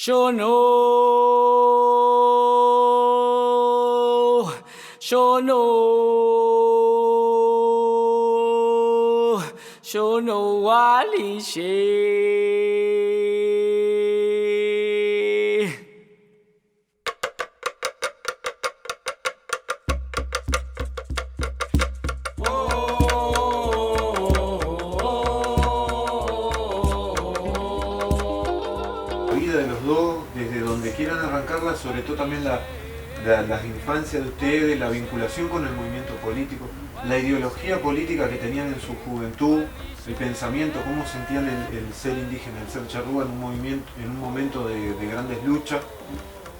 Yo no, yo no, yo no walishe. De los dos, desde donde quieran arrancarla, sobre todo también las infancias de ustedes, la vinculación con el movimiento político, la ideología política que tenían en su juventud, el pensamiento, cómo sentían el ser indígena, el ser charrúa en un momento de grandes luchas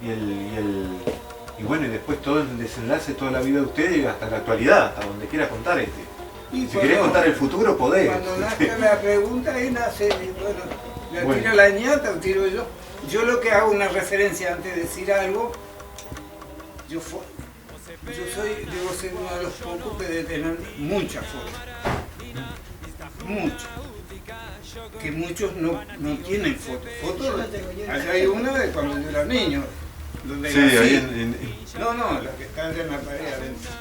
y bueno, y después todo el desenlace, toda la vida de ustedes y hasta la actualidad, hasta donde quiera contar Y si querés contar el futuro, podés. Cuando nazca la pregunta, ahí nace, la tira la ñata, o tiro yo. Yo lo que hago una referencia antes de decir algo, debo ser uno de los pocos que debe tener muchas fotos. Muchas. Que muchos no tienen fotos. Allá hay una de cuando yo era niño. Donde sí, nací. ahí No, la que está allá en la pared adentro.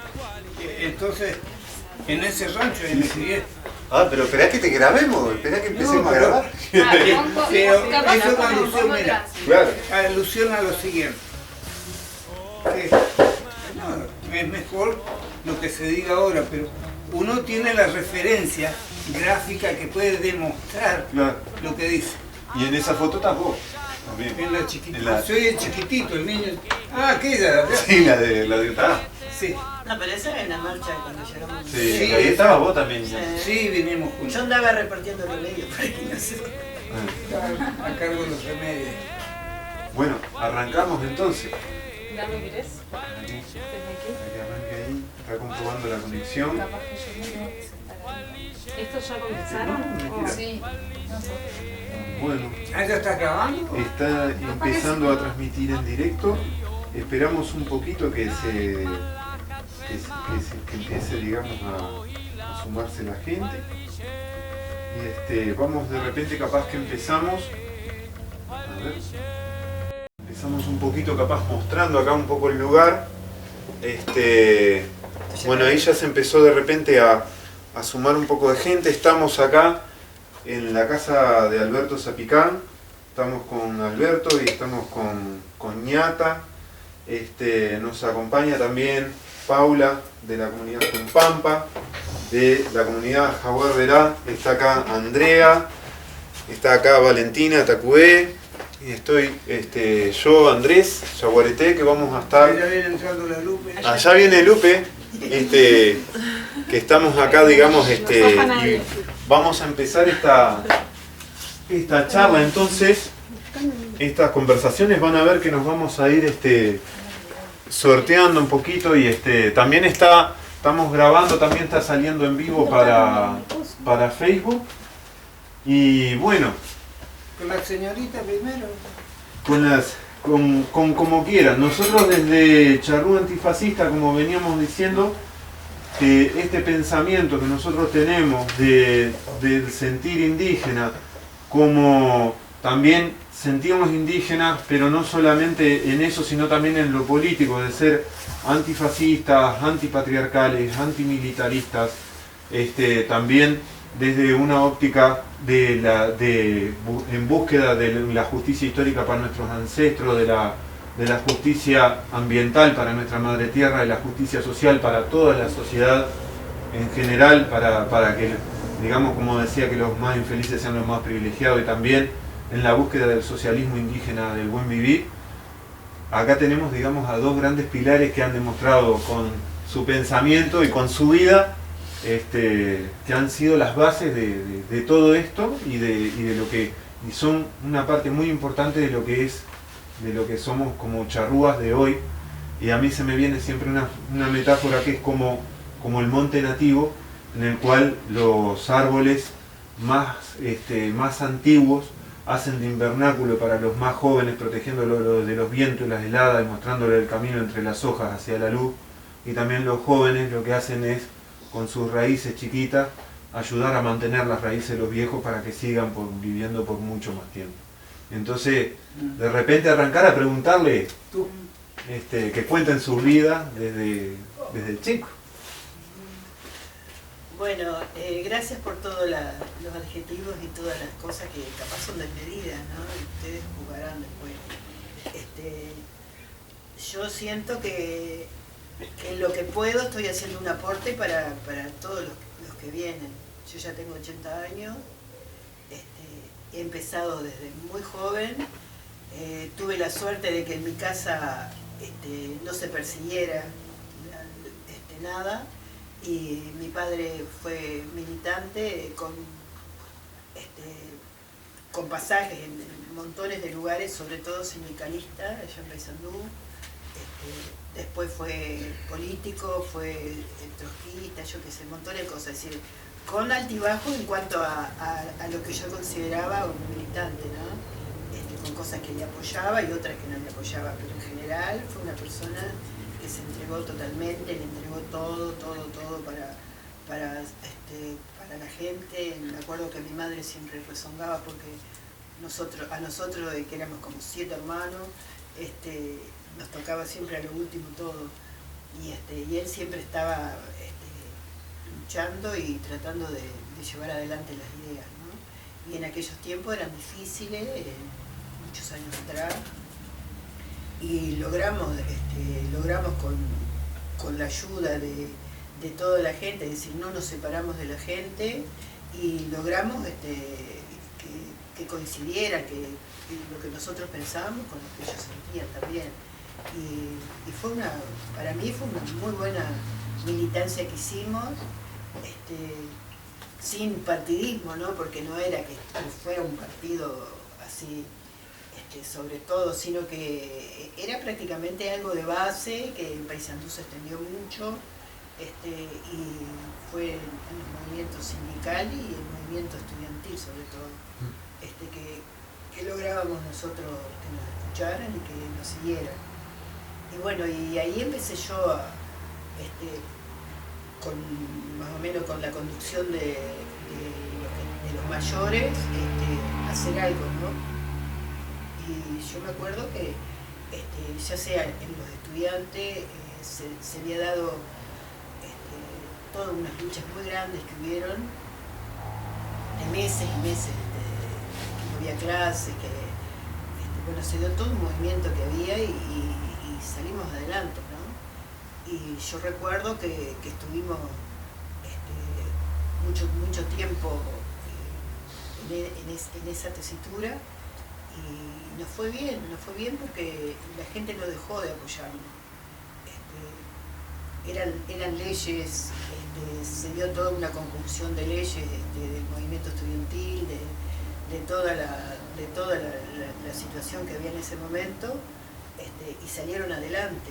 Entonces, en ese rancho ahí me crié. Ah, pero esperá que te grabemos, esperá que empecemos a grabar. Pero eso es alusión, mira, Claro. alusión a lo siguiente. Que, no, es mejor lo que se diga ahora, pero uno tiene la referencia gráfica que puede demostrar Claro. lo que dice. Y en esa foto estás vos también. En la chiquitita. Soy el chiquitito, el niño. Ah, aquella. Sí, la de acá. Sí. No, pero esa era en la marcha cuando llegamos. Sí, Sí. ahí estabas vos también. Sí, vinimos juntos. Yo andaba repartiendo remedios por ahí, no sé. A cargo de los remedios. Bueno, arrancamos entonces. Dame, ¿querés? Aquí, Desde que arranque ahí, está comprobando la conexión. aquí. Capaz que yo me tengo que sentar ahí. ¿Estos ya comenzaron? No, mentira. Sí. Bueno, ¿Ah, ya estás grabando? está empezando a transmitir en directo. Esperamos un poquito que empiece, digamos, a sumarse la gente. Y vamos de repente, capaz que empezamos. A ver. Empezamos un poquito, capaz, mostrando acá un poco el lugar. Bueno, ahí ya se empezó de repente a sumar un poco de gente. Estamos acá en la casa de Alberto Zapicán. Estamos con Alberto y estamos con ñata. Nos acompaña también Paula de la comunidad Cumpampa, de la comunidad Jaguar Verá. Está acá Andrea, está acá Valentina Tacué y estoy yo, Andrés Yaguareté, que vamos a estar. Ya viene entrando la Lupe. Allá viene Lupe, que estamos acá, digamos, y vamos a empezar esta charla. Entonces, estas conversaciones van a ver que nos vamos a ir sorteando un poquito y también estamos grabando, también está saliendo en vivo para Facebook. Y bueno, Con la señorita primero. con como quieran. Nosotros desde Charrúa Antifascista, como veníamos diciendo, que este pensamiento que nosotros tenemos del sentir indígena, como también sentirnos indígenas, pero no solamente en eso, sino también en lo político, de ser antifascistas, antipatriarcales, antimilitaristas, también desde una óptica en búsqueda de la justicia histórica para nuestros ancestros, de la justicia ambiental para nuestra madre tierra, de la justicia social para toda la sociedad en general, para que, digamos, como decía, que los más infelices sean los más privilegiados, y también en la búsqueda del socialismo indígena, del buen vivir. Acá tenemos, digamos, a dos grandes pilares que han demostrado con su pensamiento y con su vida que han sido las bases de todo esto y de lo que son una parte muy importante de lo que somos como charrúas de hoy. Y a mí se me viene siempre una metáfora que es como el monte nativo, en el cual los árboles más antiguos hacen de invernáculo para los más jóvenes, protegiéndolo de los vientos y las heladas, y mostrándole el camino entre las hojas hacia la luz. Y también los jóvenes lo que hacen es, con sus raíces chiquitas, ayudar a mantener las raíces de los viejos para que sigan viviendo por mucho más tiempo. Entonces, de repente arrancar a preguntarle, Tú. que cuenten su vida desde el chico. Bueno, gracias por todos los adjetivos y todas las cosas que capaz son desmedidas, ¿no? Y ustedes jugarán después. Yo siento que en lo que puedo estoy haciendo un aporte para todos los que vienen. Yo ya tengo 80 años, he empezado desde muy joven, tuve la suerte de que en mi casa no se persiguiera nada. Y mi padre fue militante con pasajes en montones de lugares, sobre todo sindicalista, allá en Paysandú. Después fue político, fue trotskista, yo qué sé, montones de cosas. Es decir, con altibajos en cuanto a lo que yo consideraba un militante, ¿no? Con cosas que le apoyaba y otras que no le apoyaba, pero en general fue una persona que se entregó totalmente, le entregó todo para la gente. Me acuerdo que mi madre siempre rezongaba porque a nosotros, que éramos como 7 hermanos, nos tocaba siempre a lo último todo. Y él siempre estaba luchando y tratando de llevar adelante las ideas, ¿no? Y en aquellos tiempos eran difíciles, muchos años atrás. Y logramos con la ayuda de toda la gente, es decir, no nos separamos de la gente y logramos que coincidiera que lo que nosotros pensábamos con lo que ellos sentían también. Y para mí fue una muy buena militancia que hicimos, sin partidismo, ¿no? Porque no era que fuera un partido así, sobre todo, sino que era prácticamente algo de base, que en Paysandú se extendió mucho, y fue en el movimiento sindical y el movimiento estudiantil sobre todo, que lográbamos nosotros que nos escucharan y que nos siguieran. Y bueno, y ahí empecé yo más o menos con la conducción de los mayores, a hacer algo, ¿no? Y yo me acuerdo que ya sea en los estudiantes se había dado todas unas luchas muy grandes que hubieron, de meses y meses, que no había clases, que bueno, se dio todo un movimiento que había y salimos adelante, ¿no? Y yo recuerdo que estuvimos mucho tiempo en esa tesitura. Y nos fue bien porque la gente no dejó de apoyarnos. Eran leyes, se dio toda una conjunción de leyes del movimiento estudiantil, de toda la situación que había en ese momento, y salieron adelante,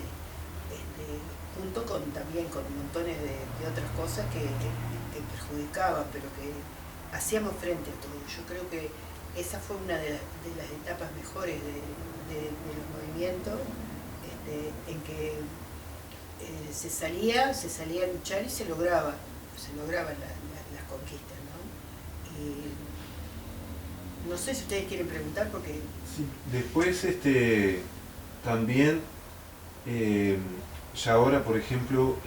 junto también con montones de otras cosas que perjudicaban, pero que hacíamos frente a todo. Yo creo que esa fue una de las etapas mejores de los movimientos, en que se salía a luchar y se lograban las conquistas, ¿no? Y no sé si ustedes quieren preguntar porque... Sí. Después también, ya ahora por ejemplo,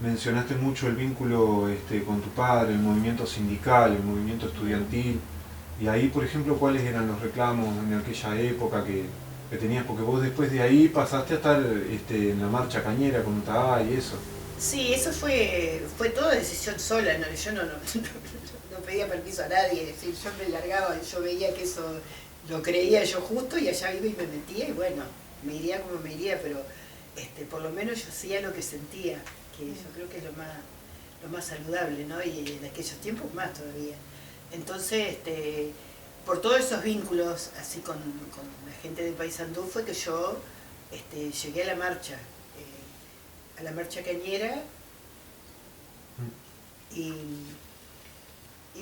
mencionaste mucho el vínculo con tu padre, el movimiento sindical, el movimiento estudiantil. Y ahí, por ejemplo, ¿cuáles eran los reclamos en aquella época que tenías? Porque vos después de ahí pasaste a estar en la marcha cañera con UTAA y eso. Sí, eso fue toda decisión sola, ¿no? Yo no pedía permiso a nadie, es decir, yo me largaba, yo veía que eso lo creía yo justo y allá iba y me metía y bueno, me iría como me iría, pero por lo menos yo hacía lo que sentía, que yo creo que es lo más saludable, ¿no? Y en aquellos tiempos más todavía. Entonces, por todos esos vínculos así con la gente de Paysandú fue que yo llegué a la marcha cañera, y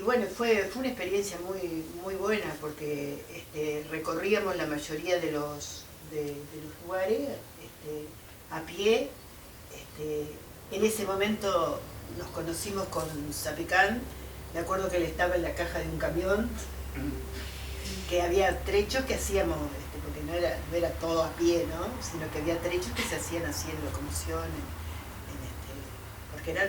bueno, fue una experiencia muy buena porque recorríamos la mayoría de los lugares a pie. En ese momento nos conocimos con Zapicán. Me acuerdo que él estaba en la caja de un camión. que había trechos que hacíamos, porque no era todo a pie, ¿no? Sino que había trechos que se hacían así en locomoción, porque eran,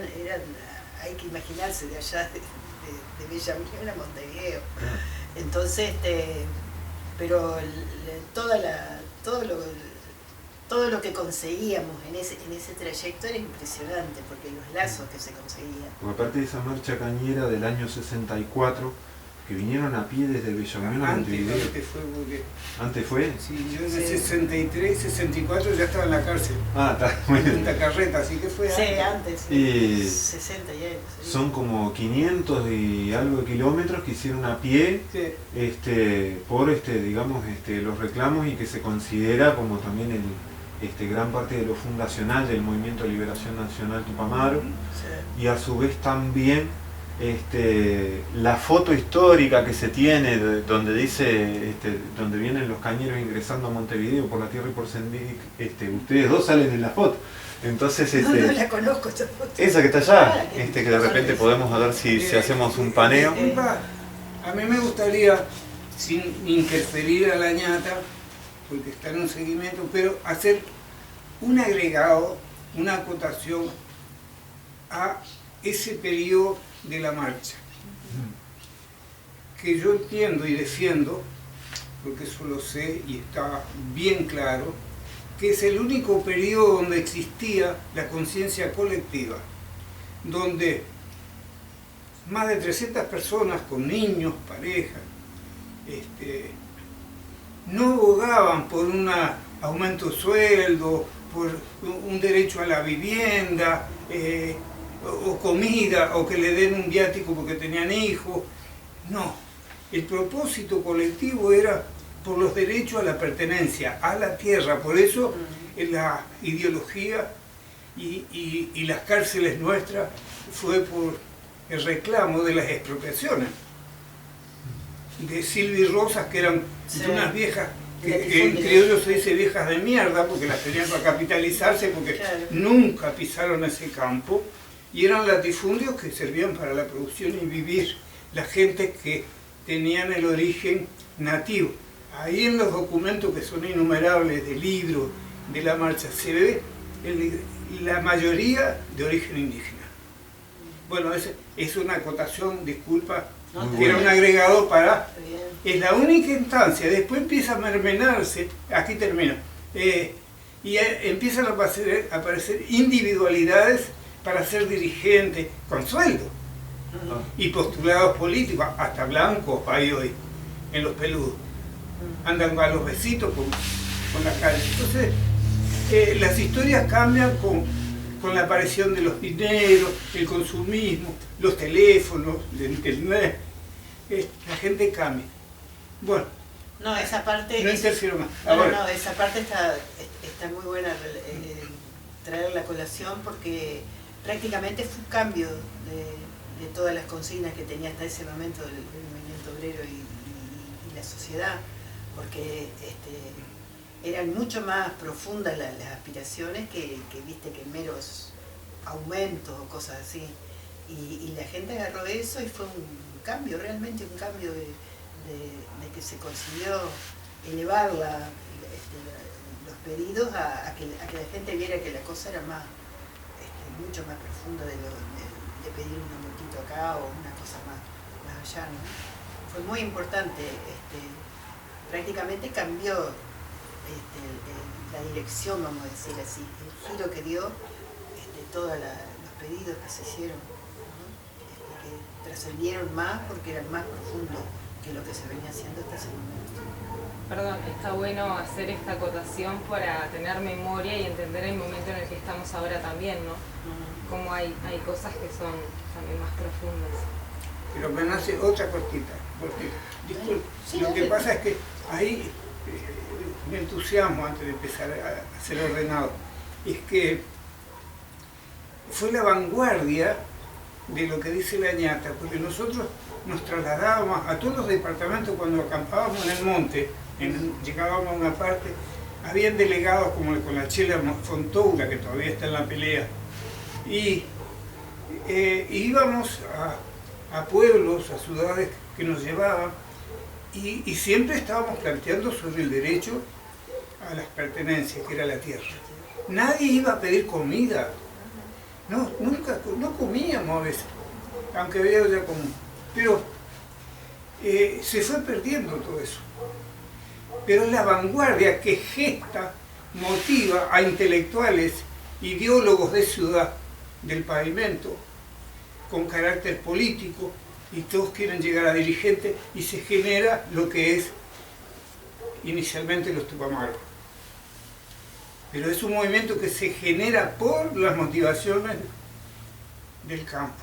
hay que imaginarse de allá, de Bella Unión a Montevideo. Entonces, pero todo lo que conseguíamos en ese trayecto era impresionante, porque los lazos que se conseguían. Porque aparte de esa marcha cañera del año 64, que vinieron a pie desde Bella Unión a Montevideo. ¿Antes fue? Sí, yo en el 63, 64 ya estaba en la cárcel. Ah, está muy bien. Punta Carreta, así que fue antes. Y 60 y algo. Sí. son como 500 y algo de kilómetros que hicieron a pie, Sí. por digamos, los reclamos, y que se considera como también gran parte de lo fundacional del Movimiento de Liberación Nacional Tupamaro. Sí. Y a su vez también la foto histórica que se tiene donde dice donde vienen los cañeros ingresando a Montevideo por la tierra y por Sendic, ustedes dos salen en la foto. Entonces No la conozco esa foto. esa que está allá, Ah, que de repente podemos ver si hacemos un paneo. Disculpa, a mí me gustaría, sin interferir a la ñata, porque está en un seguimiento, pero hacer un agregado, una acotación a ese periodo de la marcha, que yo entiendo y defiendo, porque eso lo sé y está bien claro, que es el único periodo donde existía la conciencia colectiva, donde más de 300 personas con niños, parejas, no abogaban por un aumento de sueldo, por un derecho a la vivienda, o comida, o que le den un viático porque tenían hijos. No, el propósito colectivo era por los derechos a la pertenencia a la tierra. Por eso la ideología y las cárceles nuestras fue por el reclamo de las expropiaciones de Silvia y Rosas, que eran de unas viejas, que en criollo se dice viejas de mierda, porque las tenían para capitalizarse, porque nunca pisaron ese campo, y eran latifundios que servían para la producción y vivir la gente que tenían el origen nativo. Ahí en los documentos, que son innumerables, de libros de la marcha, se ve la mayoría de origen indígena. Bueno, es una acotación, disculpa, era un agregado para... Es la única instancia, después empieza a mermenarse, aquí termino, y empiezan a aparecer individualidades para ser dirigentes con sueldo, y postulados políticos, hasta blancos hay hoy en los peludos, andan a los besitos con la calle. Entonces las historias cambian con la aparición de los dineros, el consumismo, los teléfonos, el internet. La gente cambia. Bueno, no, esa parte no interfiero más. No, esa parte está muy buena traer la colación, porque prácticamente fue un cambio de todas las consignas que tenía hasta ese momento el movimiento obrero y la sociedad, porque eran mucho más profundas las aspiraciones que viste que meros aumentos o cosas así, y la gente agarró eso y fue un cambio, realmente un cambio de que se consiguió elevar los pedidos a que la gente viera que la cosa era mucho más profunda de pedir un momentito acá o una cosa más allá, ¿no? Fue muy importante, prácticamente cambió la dirección, vamos a decir así, el giro que dio todos los pedidos que se hicieron, ¿no? Que trascendieron más porque eran más profundos que lo que se venía haciendo hasta ese momento. Perdón, está bueno hacer esta acotación para tener memoria y entender el momento en el que estamos ahora también, ¿no? Como hay cosas que son también más profundas. Pero me nace otra cortita, porque lo que pasa es que ahí me entusiasmo antes de empezar a ser ordenado, es que fue la vanguardia de lo que dice la ñata, porque nosotros nos trasladábamos a todos los departamentos cuando acampábamos en el monte, llegábamos a una parte, habían delegados como con la Chela Fontoura, que todavía está en la pelea, y íbamos a pueblos, a ciudades que nos llevaban, Y siempre estábamos planteando sobre el derecho a las pertenencias, que era la tierra. Nadie iba a pedir comida. No, nunca, no comíamos a veces, aunque había olla común. Pero se fue perdiendo todo eso. Pero es la vanguardia que gesta, motiva a intelectuales, ideólogos de ciudad, del pavimento, con carácter político, y todos quieren llegar a dirigentes, y se genera lo que es inicialmente los Tupamaros. Pero es un movimiento que se genera por las motivaciones del campo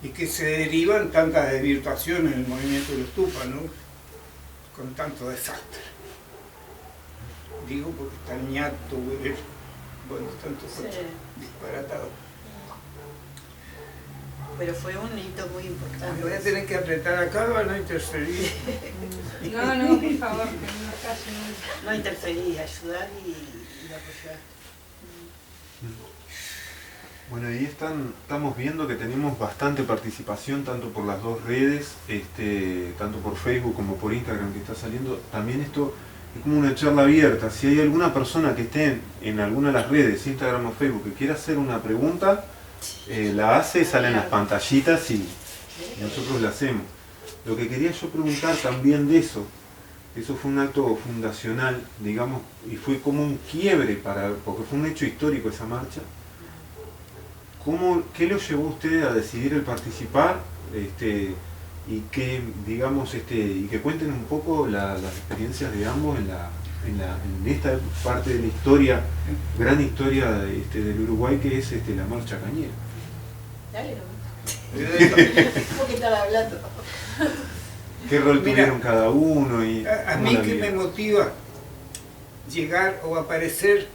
y que se derivan tantas desvirtuaciones en el movimiento de los Tupas, ¿no? Con tanto desastre. Digo porque está el ñato, bueno, tanto disparatado. Pero fue un hito muy importante. Me voy a tener que apretar acá para no interferir. No, por favor, que no nos callen. No interferir, ayudar y apoyar. Bueno, ahí estamos viendo que tenemos bastante participación tanto por las dos redes, tanto por Facebook como por Instagram que está saliendo. También esto es como una charla abierta. Si hay alguna persona que esté en alguna de las redes, Instagram o Facebook, que quiera hacer una pregunta, la hace, salen las pantallitas y nosotros la hacemos. Lo que quería yo preguntar también de eso fue un acto fundacional, digamos, y fue como un quiebre, porque fue un hecho histórico esa marcha. ¿Qué lo llevó a usted a decidir el participar? Y que, digamos, y que cuenten un poco las experiencias de ambos en esta parte de la historia, gran historia del Uruguay, que es la marcha cañera. Dale, ¿por qué estaba hablando? ¿Qué rol Mira, tuvieron cada uno? A mí que me motiva llegar o aparecer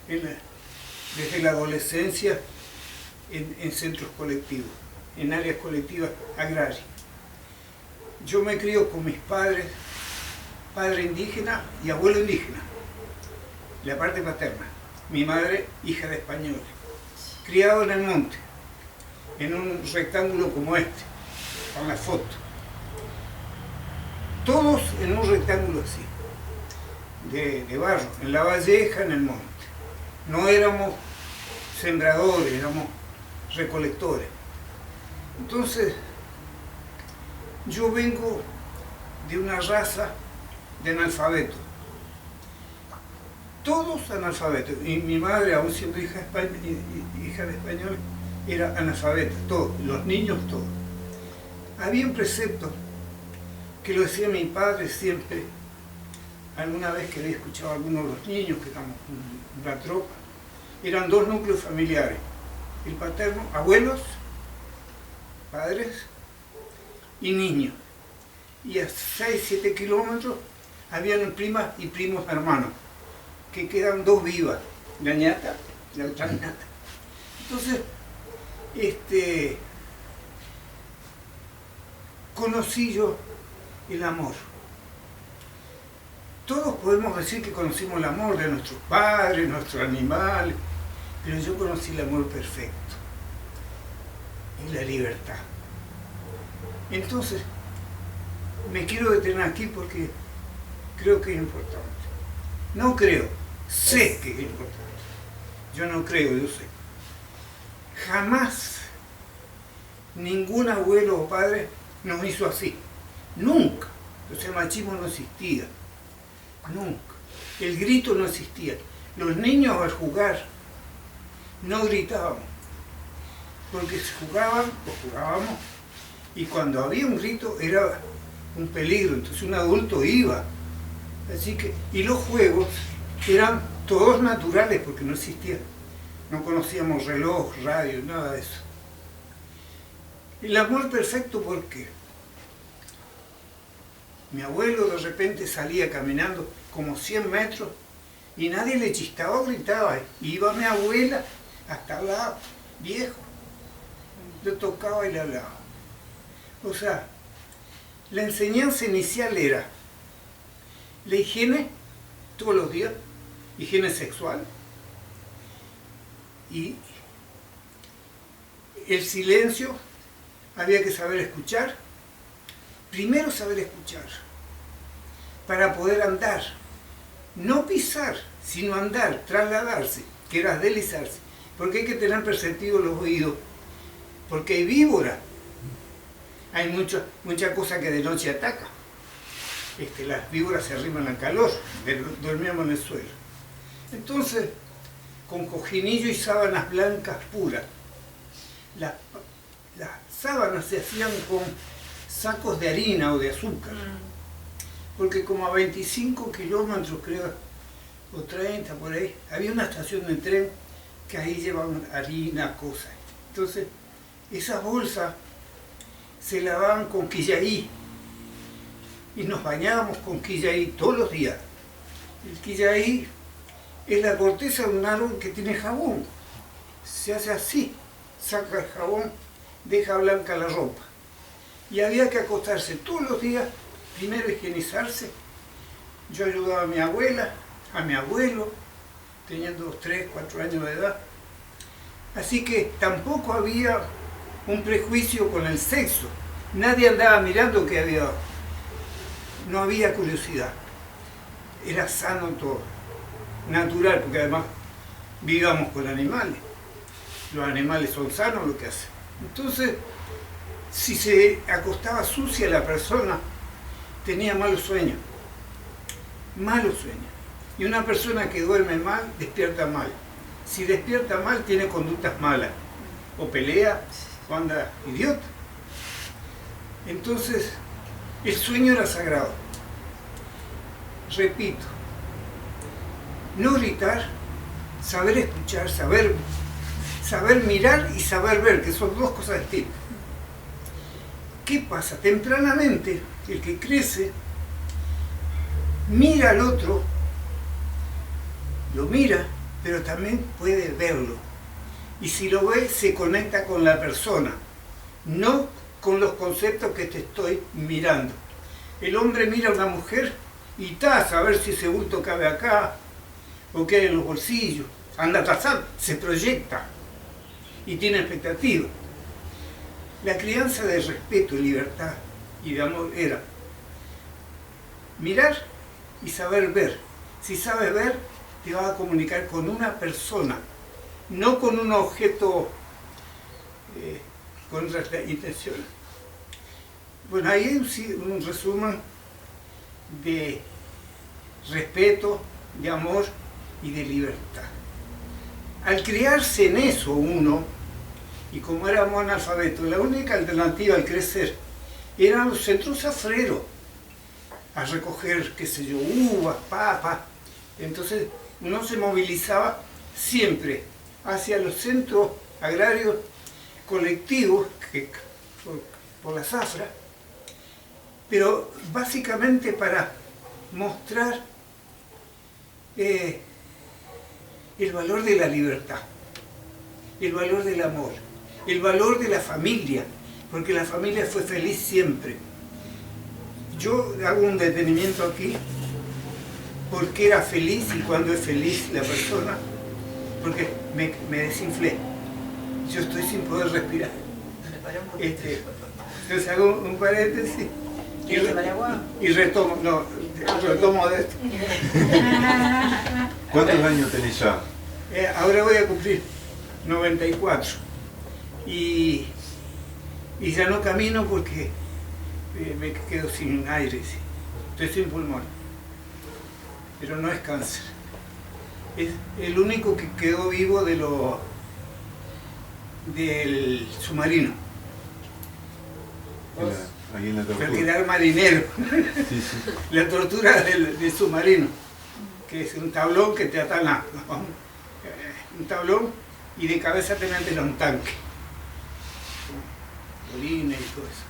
desde la adolescencia en centros colectivos, en áreas colectivas agrarias. Yo me crío con mis padres, padre indígena y abuelo indígena, la parte paterna. Mi madre, hija de españoles, criado en el monte, en un rectángulo como este, con la foto. Todos en un rectángulo así, de barro, en la valleja, en el monte. No éramos sembradores, éramos recolectores. Entonces, yo vengo de una raza de analfabetos. Todos analfabetos. Y mi madre, aún siendo hija de español, era analfabeta, todos, los niños todos. Había un precepto que lo decía mi padre siempre, alguna vez que había escuchado a algunos de los niños que éramos una tropa. Eran dos núcleos familiares, el paterno, abuelos, padres y niños. Y a 6-7 kilómetros habían primas y primos hermanos, que quedan dos vivas, la ñata y la otra ñata. Entonces, conocí yo el amor. Todos podemos decir que conocimos el amor de nuestros padres, nuestros animales, pero yo conocí el amor perfecto y la libertad. Entonces, me quiero detener aquí porque creo que es importante. No creo, sé que es importante. Yo no creo, yo sé. Jamás ningún abuelo o padre nos hizo así. Nunca. O sea, el machismo no existía. Nunca. El grito no existía. Los niños al jugar no gritaban. Porque se jugaban o jugábamos y cuando había un grito era un peligro. Entonces un adulto iba. Así que, y los juegos eran todos naturales porque no existían. No conocíamos reloj, radio, nada de eso. El amor perfecto, ¿por qué? Mi abuelo de repente salía caminando como 100 metros y nadie le chistaba o gritaba. Iba mi abuela hasta al lado, viejo. Lo tocaba y le hablaba. O sea, la enseñanza inicial era la higiene todos los días, higiene sexual, y el silencio, había que saber escuchar, primero saber escuchar, para poder andar, no pisar, sino andar, trasladarse, que era deslizarse, porque hay que tener perceptivos los oídos, porque hay víbora, hay mucha cosa que de noche ataca. Las víboras se arriman al calor, dormíamos en el suelo. Entonces, con cojinillo y sábanas blancas puras. Las sábanas se hacían con sacos de harina o de azúcar, porque como a 25 kilómetros, creo, o 30 por ahí, había una estación de tren que ahí llevaban harina, cosas. Entonces, esas bolsas se lavaban con quillaí, y nos bañábamos con quillaí todos los días. El quillaí es la corteza de un árbol que tiene jabón. Se hace así, saca el jabón, deja blanca la ropa. Y había que acostarse todos los días, primero higienizarse. Yo ayudaba a mi abuela, a mi abuelo, teniendo 3, 4 años de edad. Así que tampoco había un prejuicio con el sexo. Nadie andaba mirando que había. No había curiosidad. Era sano todo. Natural, porque además vivíamos con animales. Los animales son sanos lo que hacen. Entonces, si se acostaba sucia la persona, tenía malos sueños. Malos sueños. Y una persona que duerme mal, despierta mal. Si despierta mal, tiene conductas malas. O pelea, o anda idiota. Entonces, el sueño era sagrado. Repito, no gritar, saber escuchar, saber mirar y saber ver, que son dos cosas distintas. ¿Qué pasa? Tempranamente, el que crece, mira al otro, lo mira, pero también puede verlo. Y si lo ve, se conecta con la persona, no con los conceptos que te estoy mirando. El hombre mira a una mujer y taza a ver si ese bulto cabe acá, o qué hay en los bolsillos. Anda a tazar, se proyecta y tiene expectativa. La crianza de respeto, libertad y de amor era mirar y saber ver. Si sabes ver, te vas a comunicar con una persona, no con un objeto con otras intenciones. Bueno, ahí hay un resumen de respeto, de amor y de libertad. Al criarse en eso uno, y como éramos analfabetos, la única alternativa al crecer eran los centros zafreros, a recoger, qué sé yo, uvas, papas. Entonces uno se movilizaba siempre hacia los centros agrarios colectivos por la zafra, pero básicamente para mostrar el valor de la libertad, el valor del amor, el valor de la familia, porque la familia fue feliz siempre. Yo hago un detenimiento aquí, porque era feliz y cuando es feliz la persona, porque me desinflé, yo estoy sin poder respirar. Entonces hago un paréntesis y retomo de esto. ¿Cuántos años tenés ya? Ahora voy a cumplir 94 y ya no camino porque me quedo sin aire, sí. Estoy sin pulmón, pero no es cáncer. Es el único que quedó vivo del submarino. Ahí en la tortura. Porque era marinero. Sí, sí. La tortura del submarino, que es un tablón que te atan un tablón y de cabeza te meten a un tanque. Orina y todo eso.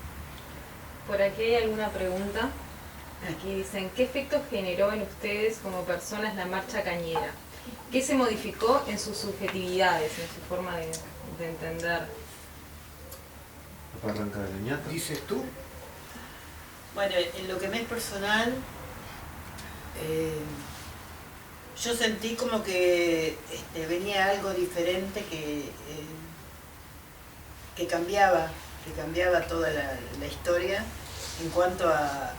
Por aquí hay alguna pregunta. Aquí dicen, ¿qué efecto generó en ustedes como personas la marcha cañera? ¿Qué se modificó en sus subjetividades, en su forma de entender? ¿Para arrancar la ñata? ¿Dices tú? Bueno, en lo que me es personal, yo sentí como que venía algo diferente que cambiaba toda la historia en cuanto a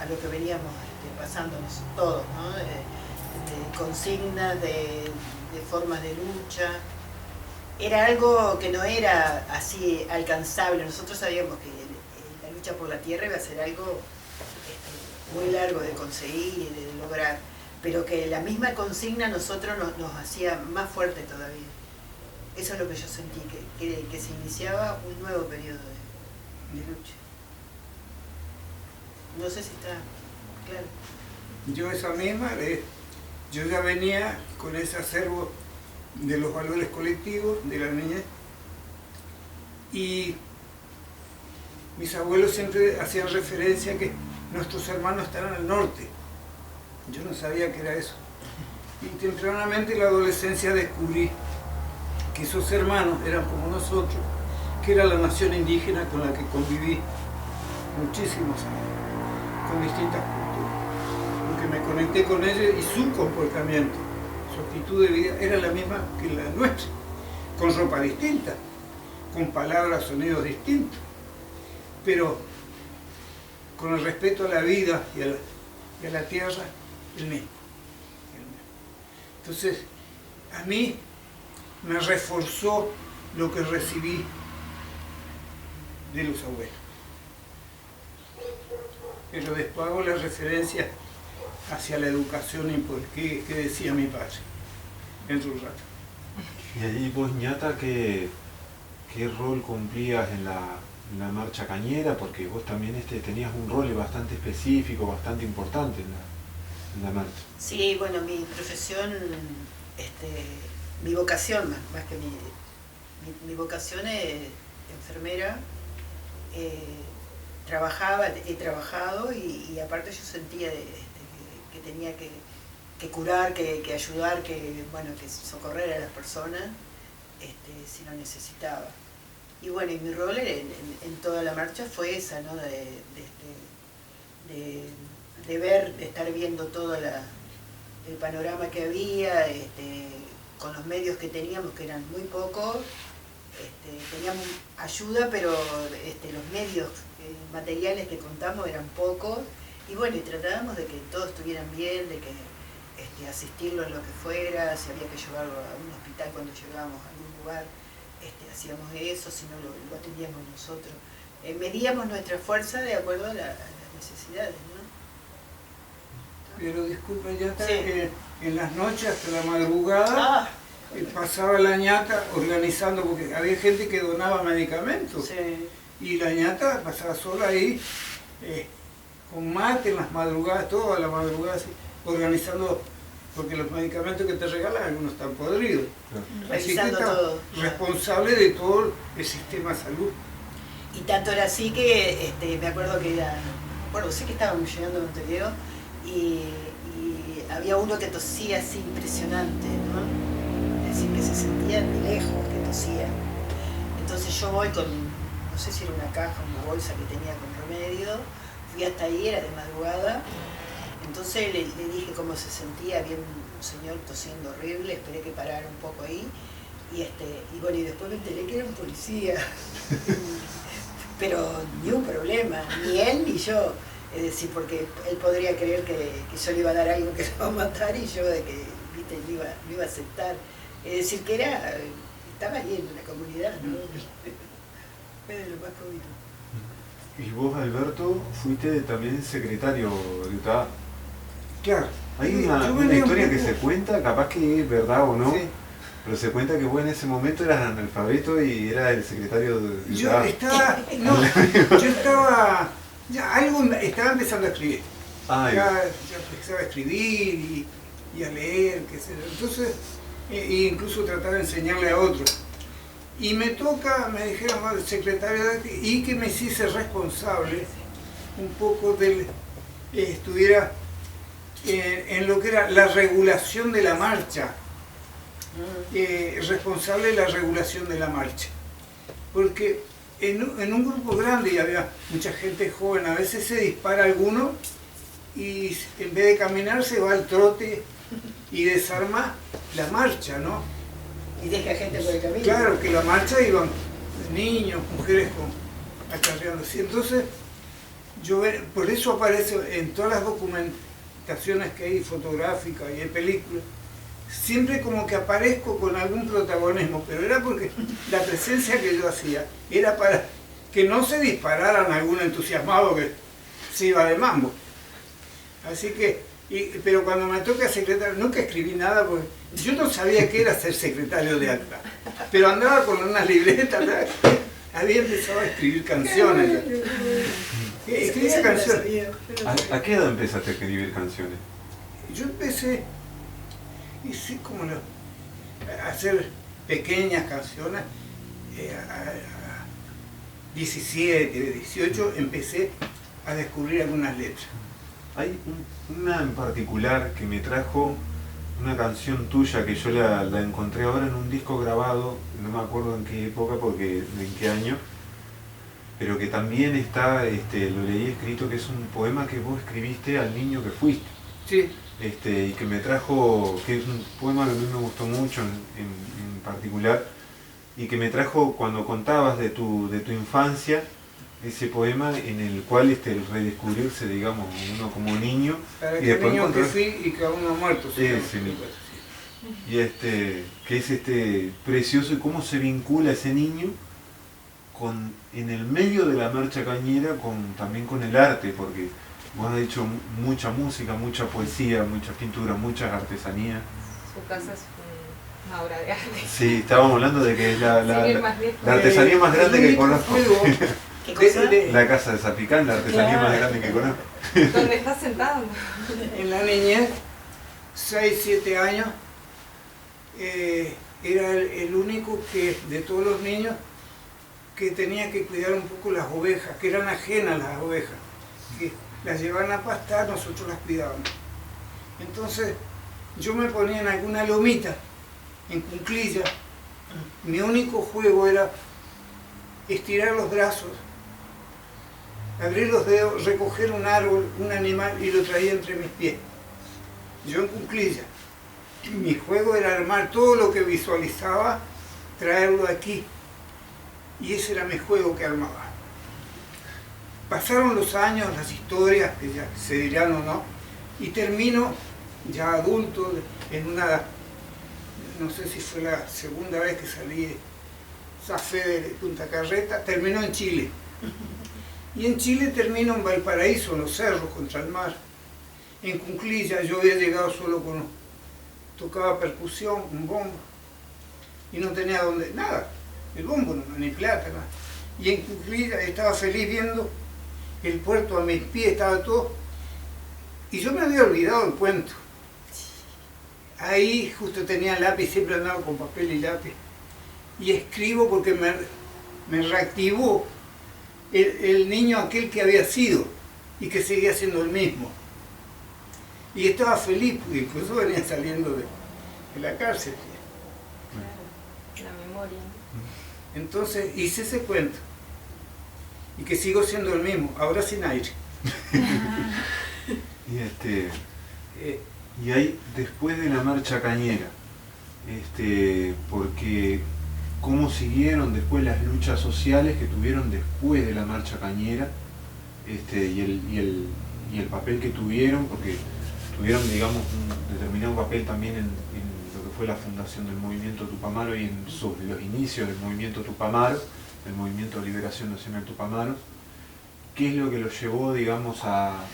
lo que veníamos pasándonos todos, ¿no? De consignas, de formas de lucha. Era algo que no era así alcanzable. Nosotros sabíamos que la lucha por la tierra iba a ser algo muy largo de conseguir y de lograr, pero que la misma consigna a nosotros nos hacía más fuerte todavía. Eso es lo que yo sentí, que se iniciaba un nuevo periodo de lucha. No sé si está claro. Yo esa misma, yo ya venía con ese acervo de los valores colectivos de la niñez, y mis abuelos siempre hacían referencia a que nuestros hermanos estaban al norte. Yo no sabía que era eso. Y tempranamente en la adolescencia descubrí que esos hermanos eran como nosotros, que era la nación indígena con la que conviví muchísimos años, con distintas culturas. Porque me conecté con ellos y su comportamiento, su actitud de vida era la misma que la nuestra, con ropa distinta, con palabras, sonidos distintos, pero con el respeto a la vida y a la tierra, el mismo. Entonces, a mí me reforzó lo que recibí de los abuelos. Pero después hago la referencia hacia la educación y por qué decía mi padre, dentro de un rato. Y ahí vos, ñata, ¿qué rol cumplías en la marcha cañera? Porque vos también tenías un rol bastante específico, bastante importante en la marcha. Sí, bueno, mi profesión, mi vocación, más que mi vocación es enfermera. He trabajado y aparte yo sentía que tenía que curar, que ayudar, que socorrer a las personas si lo necesitaba. Y bueno, y mi rol en toda la marcha fue esa, ¿no? De ver, de estar viendo todo el panorama que había, con los medios que teníamos, que eran muy pocos. Teníamos ayuda, pero los medios materiales que contamos eran pocos, y bueno, y tratábamos de que todos estuvieran bien, de que asistirlo en lo que fuera, si había que llevarlo a un hospital cuando llegábamos a algún lugar, hacíamos eso, si no lo atendíamos nosotros. Medíamos nuestra fuerza de acuerdo a las necesidades, ¿no? Pero disculpa, ya Sí. En las noches hasta la madrugada pasaba la ñata organizando, porque había gente que donaba medicamentos. Sí. Y la ñata pasaba sola ahí, con mate en las madrugadas, toda la madrugada, así, organizando, porque los medicamentos que te regalan algunos están podridos. Claro. Así que Revisando está todo. responsable de todo el sistema de salud. Y tanto era así que me acuerdo que sé que estábamos llegando a Montevideo y había uno que tosía así impresionante, ¿no? Es decir, que se sentía de lejos que tosía. Entonces yo voy con, no sé si era una caja, una bolsa que tenía con remedio, fui hasta ahí, era de madrugada, entonces le dije cómo se sentía, había un señor tosiendo horrible, esperé que parara un poco ahí, y bueno, y después me enteré que era un policía. Pero ni un problema, ni él ni yo. Es decir, porque él podría creer que yo le iba a dar algo que lo iba a matar y yo de que lo iba a aceptar. Es decir, que estaba ahí en la comunidad, ¿no? Fue de lo más cómico. Y vos, Alberto, fuiste también secretario de UTA. Claro. Hay Sí, una yo venía un historia que poco- se cuenta, capaz que es verdad o no, Sí. pero se cuenta que vos en ese momento eras analfabeto y era el secretario de Yo UTA. estaba empezando a escribir. Ay, Ya empezaba a escribir y a leer, qué sé yo. Entonces, incluso trataba de enseñarle a otros. Y me dijeron, el secretario y que me hiciese responsable un poco estuviera en lo que era la regulación de la marcha. Responsable de la regulación de la marcha. Porque en un grupo grande y había mucha gente joven, a veces se dispara alguno y en vez de caminar se va al trote y desarma la marcha, ¿no? Y deja gente por el camino. Claro, que la marcha iban niños, mujeres acarreándose. Entonces Por eso aparece en todas las documentaciones que hay fotográficas y de películas, siempre como que aparezco con algún protagonismo, pero era porque la presencia que yo hacía era para que no se dispararan algún entusiasmado que se iba de mambo. Así que, pero cuando me toca secretario, nunca escribí nada porque yo no sabía qué era ser secretario de acta, pero andaba con unas libretas, había empezado a escribir canciones. Escribía canciones. ¿A qué edad empezaste a escribir canciones? Yo empecé, hice como a hacer pequeñas canciones, a 17, 18 empecé a descubrir algunas letras. Hay una en particular que me trajo una canción tuya que yo la encontré ahora en un disco grabado, no me acuerdo en qué época, en qué año, pero que también está, lo leí escrito, que es un poema que vos escribiste al niño que fuiste. Sí. Y que me trajo, que es un poema que a mí me gustó mucho en particular, y que me trajo cuando contabas de tu infancia, ese poema en el cual el redescubrirse, digamos, uno como niño. Para y que después niño encontrar... que fui y que aún no ha muerto. Sí, y que es precioso y cómo se vincula ese niño en el medio de la marcha cañera también con el arte, porque vos has hecho mucha música, mucha poesía, mucha pintura, muchas artesanías. Su casa es una obra de arte. Sí, estábamos hablando de que es la artesanía más grande que conozco. ¿Qué cosa? La casa de Zapicán, la artesanía más grande que conozco. ¿Dónde estás sentado? En la niñez, 6, 7 años, era el único de todos los niños que tenía que cuidar un poco las ovejas, que eran ajenas las ovejas, que las llevaban a pastar, nosotros las cuidábamos. Entonces yo me ponía en alguna lomita, en cuclilla, mi único juego era estirar los brazos, abrir los dedos, recoger un árbol, un animal y lo traía entre mis pies. Yo en cuclilla. Mi juego era armar todo lo que visualizaba, traerlo aquí. Y ese era mi juego que armaba. Pasaron los años, las historias, que ya se dirán o no, y termino ya adulto en una, no sé si fue la segunda vez que salí, zafé de Punta Carreta, terminó en Chile. Y en Chile termino en Valparaíso, en los cerros, contra el mar. En Cunclilla yo había llegado solo tocaba percusión, un bombo, y no tenía nada, el bombo, ni plata, nada. Y en Cunclilla estaba feliz viendo el puerto a mis pies, estaba todo, y yo me había olvidado el cuento. Ahí justo tenía lápiz, siempre andaba con papel y lápiz, y escribo porque me reactivó el niño aquel que había sido y que seguía siendo el mismo. Y estaba feliz porque incluso venía saliendo de la cárcel. La memoria. Entonces hice ese cuento y que sigo siendo el mismo, ahora sin aire. Y ahí, después de la marcha cañera, porque cómo siguieron después las luchas sociales que tuvieron después de la marcha cañera, y el papel que tuvieron, porque tuvieron, digamos, un determinado papel también en lo que fue la fundación del movimiento Tupamaro y en los inicios del movimiento Tupamaro, del movimiento de liberación nacional Tupamaro. ¿Qué es lo que los llevó, digamos, a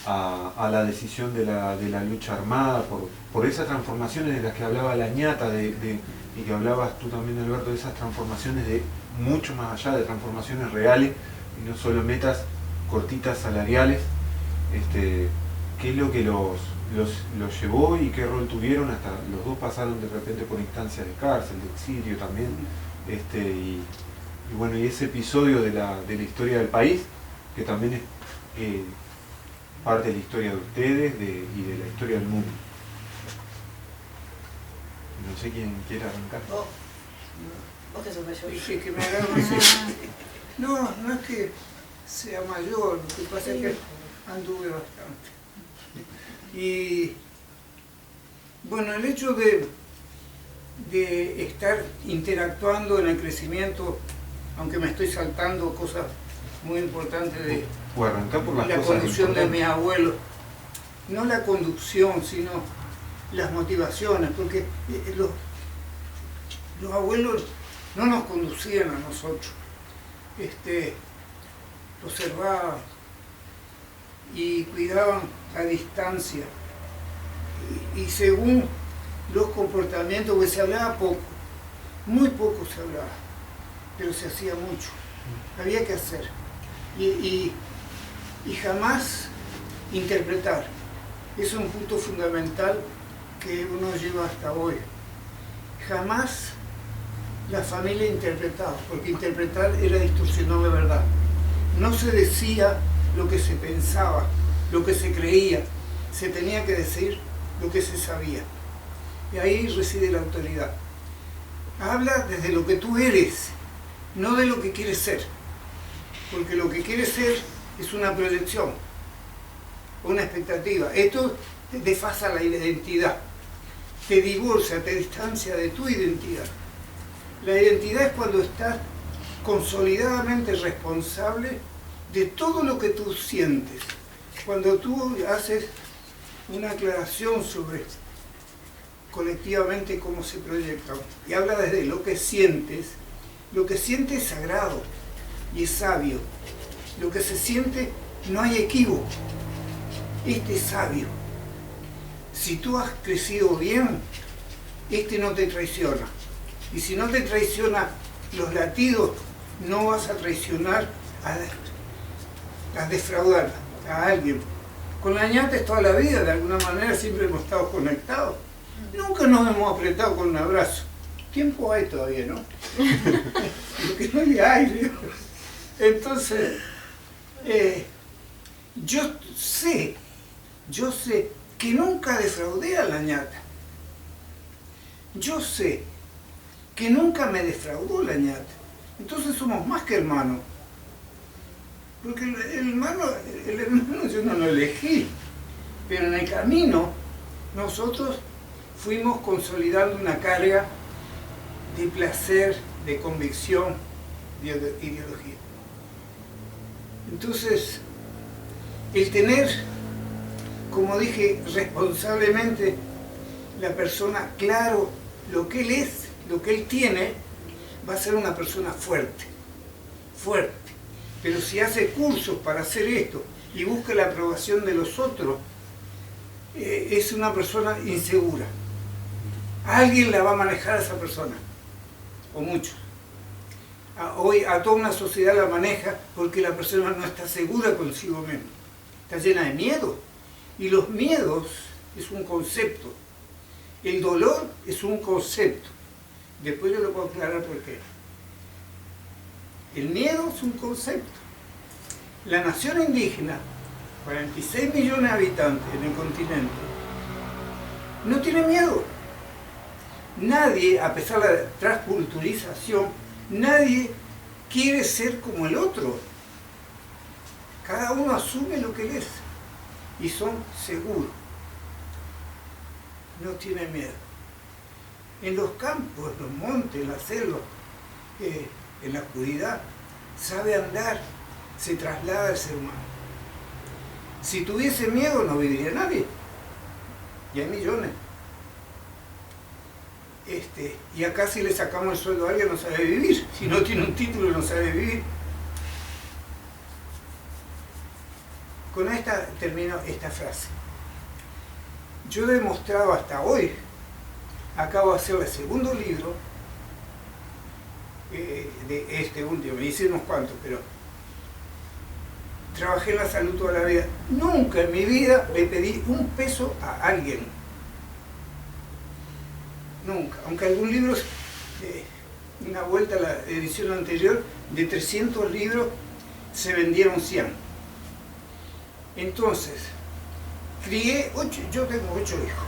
la decisión de la lucha armada, por esas transformaciones de las que hablaba la ñata, y que hablabas tú también, Alberto, de esas transformaciones de mucho más allá, de transformaciones reales y no solo metas cortitas salariales? ¿Qué es lo que los llevó y qué rol tuvieron? Hasta los dos pasaron de repente por instancias de cárcel, de exilio también, y bueno, y ese episodio de la historia del país, que también es parte de la historia de ustedes y de la historia del mundo. No sé quién quiere arrancar. Vos que sos mayor. Dije que me agarro no es que sea mayor, lo que pasa es que anduve bastante. Y bueno, el hecho de estar interactuando en el crecimiento, aunque me estoy saltando cosas muy importantes O arrancar por las la cosas conducción de importantes. mi abuelo. No la conducción, sino las motivaciones, porque los abuelos no nos conducían a nosotros, observaban y cuidaban a distancia. Y según los comportamientos, pues se hablaba poco, muy poco se hablaba, pero se hacía mucho, había que hacer. Y jamás interpretar. Eso es un punto fundamental que uno lleva hasta hoy. Jamás la familia interpretaba, porque interpretar era distorsionar la verdad. No se decía lo que se pensaba, lo que se creía, se tenía que decir lo que se sabía. Y ahí reside la autoridad. Habla desde lo que tú eres, no de lo que quieres ser. Porque lo que quieres ser es una proyección, una expectativa. Esto te desfasa la identidad, te divorcia, te distancia de tu identidad. La identidad es cuando estás consolidadamente responsable de todo lo que tú sientes. Cuando tú haces una aclaración sobre colectivamente cómo se proyecta y habla desde lo que sientes es sagrado y es sabio. Lo que se siente, no hay equívoco. Este es sabio. Si tú has crecido bien, este no te traiciona. Y si no te traiciona los latidos, no vas a traicionar, a defraudar a alguien. Con la ñata toda la vida, de alguna manera siempre hemos estado conectados. Nunca nos hemos apretado con un abrazo. Tiempo hay todavía, ¿no? Lo que no hay aire. Entonces, yo sé que nunca defraudé a la ñata. Yo sé que nunca me defraudó la ñata. Entonces somos más que hermanos. Porque el hermano yo no lo elegí. Pero en el camino nosotros fuimos consolidando una carga de placer, de convicción, de ideología. Entonces, el tener, como dije, responsablemente la persona claro lo que él es, lo que él tiene, va a ser una persona fuerte, fuerte. Pero si hace cursos para hacer esto y busca la aprobación de los otros, es una persona insegura. Alguien la va a manejar a esa persona, o muchos. Hoy a toda una sociedad la maneja porque la persona no está segura consigo misma. Está llena de miedo. Y los miedos es un concepto. El dolor es un concepto. Después yo lo puedo aclarar por qué. El miedo es un concepto. La nación indígena, 46 millones de habitantes en el continente, no tiene miedo. Nadie, a pesar de la transculturización, nadie quiere ser como el otro. Cada uno asume lo que él es y son seguros. No tienen miedo. En los campos, en los montes, en la selva, en la oscuridad, sabe andar, se traslada el ser humano. Si tuviese miedo no viviría nadie. Y hay millones. Y acá si le sacamos el sueldo a alguien no sabe vivir. Si no tiene un título no sabe vivir. Con esta termino esta frase. Yo he demostrado hasta hoy, acabo de hacer el segundo libro, de este último, me hice unos cuantos, pero trabajé en la salud toda la vida. Nunca en mi vida le pedí un peso a alguien. Nunca. Aunque algún libro, una vuelta a la edición anterior, de 300 libros se vendieron 100. Entonces, crié 8, yo tengo 8 hijos,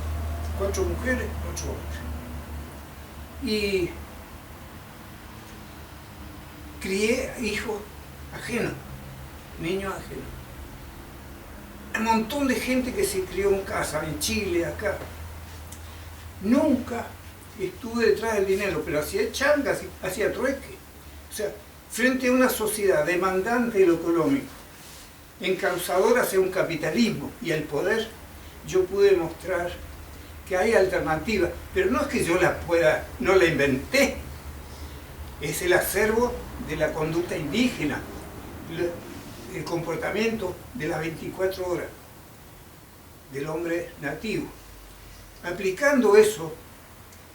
4 mujeres, 8 hombres. Y crié hijos ajenos, niños ajenos. Un montón de gente que se crió en casa, en Chile, acá. Nunca estuve detrás del dinero, pero hacía changas, hacía trueque. O sea, frente a una sociedad demandante de lo económico, encauzador hacia un capitalismo y al poder, yo pude mostrar que hay alternativas, pero no es que yo no la inventé, es el acervo de la conducta indígena, el comportamiento de las 24 horas del hombre nativo. Aplicando eso,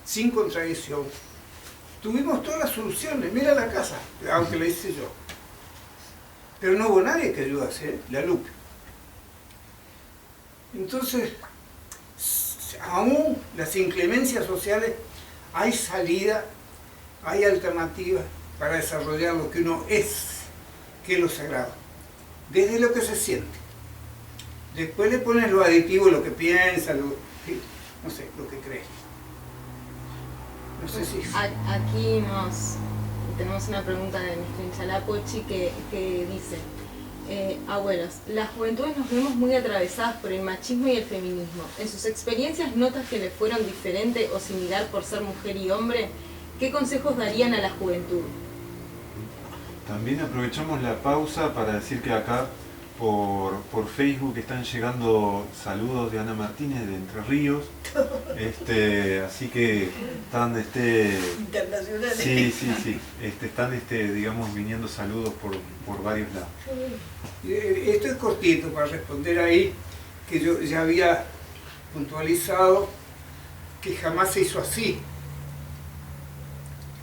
sin contradicción, tuvimos todas las soluciones. Mira la casa, aunque la hice yo. Pero no hubo nadie que ayudase, ¿eh? La Lupe. Entonces, aún las inclemencias sociales, hay salida, hay alternativas para desarrollar lo que uno es, que es lo sagrado, desde lo que se siente. Después le pones lo aditivo, lo que piensa, no sé, lo que crees. No sé si... Aquí tenemos una pregunta de nuestro Inchalapochi que dice: abuelos, las juventudes nos vemos muy atravesadas por el machismo y el feminismo. ¿En sus experiencias notas que les fueron diferente o similar por ser mujer y hombre? ¿Qué consejos darían a la juventud? También aprovechamos la pausa para decir que acá por Facebook están llegando saludos de Ana Martínez de Entre Ríos, así que están Internacionales. sí, están digamos viniendo saludos por varios lados. Esto es cortito para responder ahí, que yo ya había puntualizado que jamás se hizo así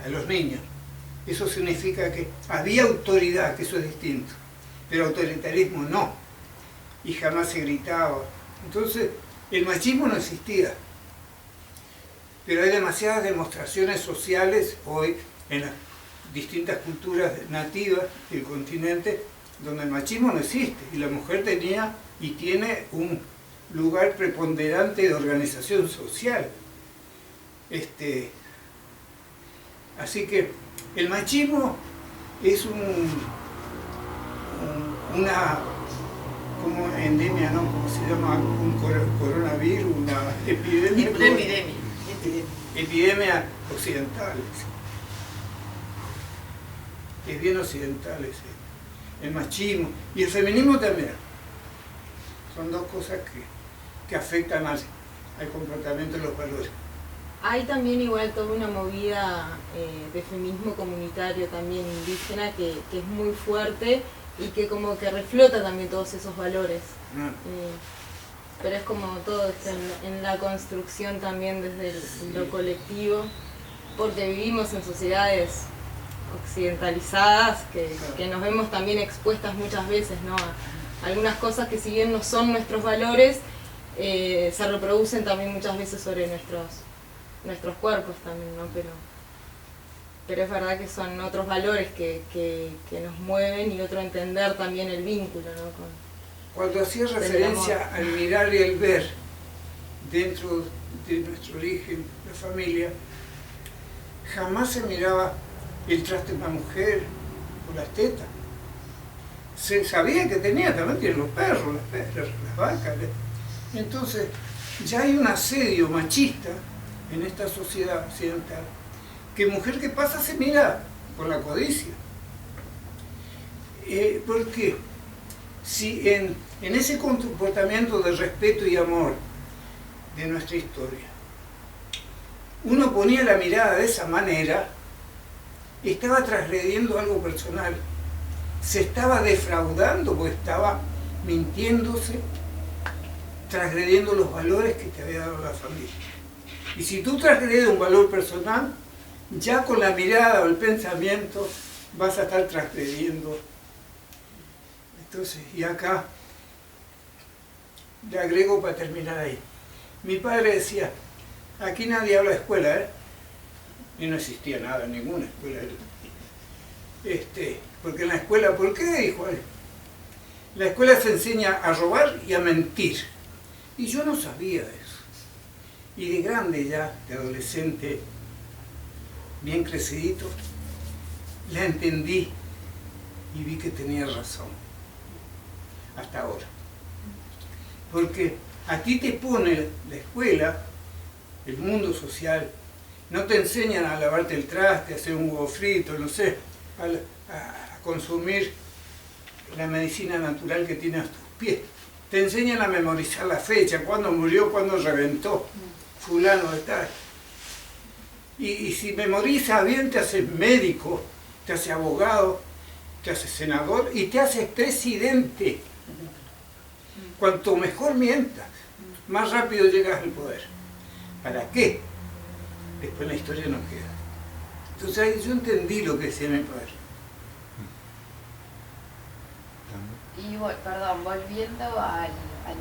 a los niños. Eso significa que había autoridad, que eso es distinto, pero autoritarismo no, y jamás se gritaba. Entonces, el machismo no existía, pero hay demasiadas demostraciones sociales hoy en las distintas culturas nativas del continente donde el machismo no existe, y la mujer tenía y tiene un lugar preponderante de organización social. Así que el machismo es una como endemia, ¿no? ¿Cómo se llama? Un coronavirus, una epidemia. Epidemia occidental. Es bien occidental el machismo y el feminismo también. Son dos cosas que afectan al comportamiento de los valores. Hay también igual toda una movida de feminismo comunitario también indígena que es muy fuerte y que como que reflota también todos esos valores. Pero es como todo está en la construcción también desde lo colectivo, porque vivimos en sociedades occidentalizadas que nos vemos también expuestas muchas veces, ¿no? A algunas cosas que si bien no son nuestros valores, se reproducen también muchas veces sobre nuestros cuerpos también, ¿no? Pero es verdad que son otros valores que nos mueven y otro entender también el vínculo, ¿no? Cuando hacía referencia al mirar y el ver dentro de nuestro origen, la familia, jamás se miraba el traste de una mujer o las tetas. Se sabía que también tienen los perros, las vacas. Entonces, ya hay un asedio machista en esta sociedad occidental, que mujer que pasa se mira por la codicia. ¿Por qué? Si en ese comportamiento de respeto y amor de nuestra historia, uno ponía la mirada de esa manera, estaba transgrediendo algo personal, se estaba defraudando porque estaba mintiéndose, transgrediendo los valores que te había dado la familia. Y si tú transgredes un valor personal, ya con la mirada o el pensamiento vas a estar transgrediendo. Entonces, y acá le agrego para terminar ahí. Mi padre decía, aquí nadie habla de escuela, ¿eh? Y no existía nada, ninguna escuela. Porque en la escuela, ¿por qué? Dijo él. La escuela se enseña a robar y a mentir. Y yo no sabía eso. Y de grande ya, de adolescente, bien crecidito, la entendí y vi que tenía razón. Hasta ahora. Porque a ti te pone la escuela, el mundo social, no te enseñan a lavarte el traste, a hacer un huevo frito, no sé, a consumir la medicina natural que tiene a tus pies. Te enseñan a memorizar la fecha, cuándo murió, cuándo reventó, fulano de tal. Y si memorizas bien, te haces médico, te haces abogado, te haces senador y te haces presidente. Cuanto mejor mientas, más rápido llegas al poder. ¿Para qué? Después la historia no queda. Entonces ahí yo entendí lo que decía mi padre. Y perdón, volviendo al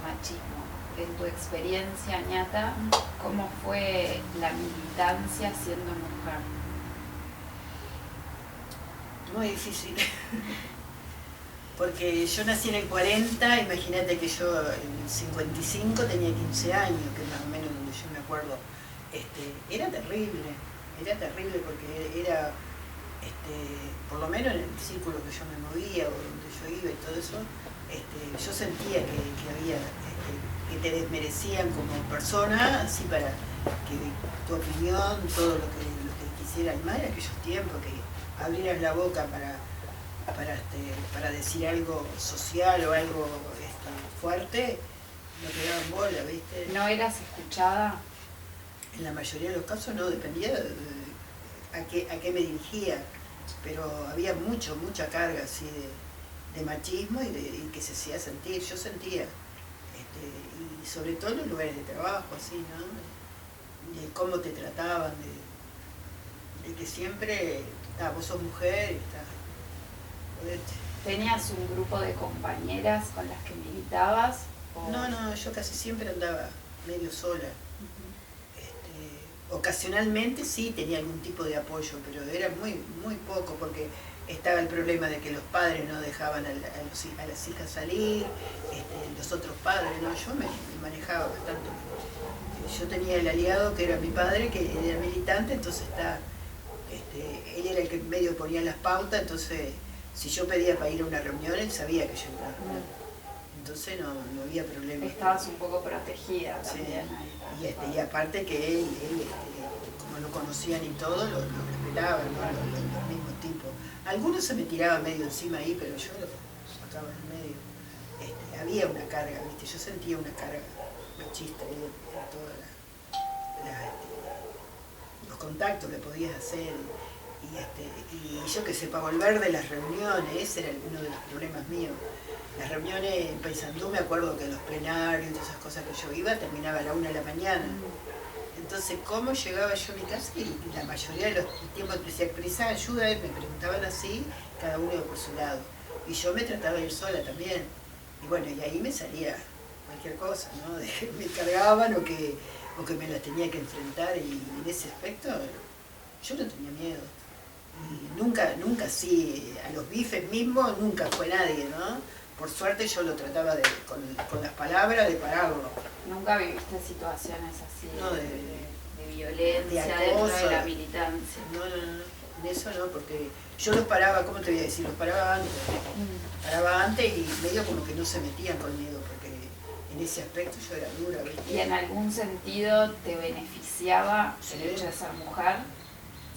machismo, en tu experiencia, ñata, ¿cómo fue la militancia siendo mujer? Muy difícil. Porque yo nací en el 40, imagínate que yo en el 55 tenía 15 años, que es más o menos donde yo me acuerdo. Era terrible porque era, por lo menos en el círculo que yo me movía o donde yo iba y todo eso, yo sentía que había, que te desmerecían como persona, así para que tu opinión, todo lo que quisieran, más en aquellos tiempos, que abrieras la boca para decir algo social o algo fuerte, no te daban bola, ¿viste? ¿No eras escuchada? En la mayoría de los casos no, dependía a qué me dirigía, pero había mucha carga así de machismo y que se hacía sentir, yo sentía, y sobre todo en los lugares de trabajo, así, ¿no? De cómo te trataban, de que siempre, vos sos mujer, ¿Tenías un grupo de compañeras con las que militabas? ¿O? No, yo casi siempre andaba medio sola. Ocasionalmente sí tenía algún tipo de apoyo, pero era muy poco, porque estaba el problema de que los padres no dejaban a las hijas salir, los otros padres, ¿no? Yo me manejaba bastante. Yo tenía el aliado que era mi padre, que era militante, entonces él era el que medio ponía las pautas, entonces si yo pedía para ir a una reunión, él sabía que yo iba a una reunión. Entonces no había problema. Estabas un poco protegida también. Sí. Y aparte que él como lo conocían y todo, lo respetaban, ¿no? Los mismos tipos. Algunos se me tiraban medio encima ahí, pero yo lo sacaba en el medio. Había una carga, ¿viste? Yo sentía una carga machista en todos los contactos que podías hacer. Y yo que sé, para volver de las reuniones, ese era uno de los problemas míos. Las reuniones en Paysandú, me acuerdo que los plenarios y todas esas cosas que yo iba, terminaba a la 1 de la mañana. Entonces, ¿cómo llegaba yo a mi casa? Y la mayoría de los tiempos que decía, prisa, ayuda, me preguntaban así, cada uno por su lado. Y yo me trataba de ir sola también. Y bueno, y ahí me salía cualquier cosa, ¿no? Me cargaban o que me las tenía que enfrentar, y en ese aspecto yo no tenía miedo. Y nunca así, a los bifes mismos, nunca fue nadie, ¿no? Por suerte yo lo trataba con las palabras de pararlo. ¿Nunca viviste situaciones así No, de violencia de acoso, dentro de la militancia? No, en eso no, porque yo los paraba, ¿cómo te voy a decir? Los paraba antes. Paraba antes y medio como que no se metían conmigo, porque en ese aspecto yo era dura, ¿viste? ¿Y en algún sentido te beneficiaba Sí. el hecho de ser mujer?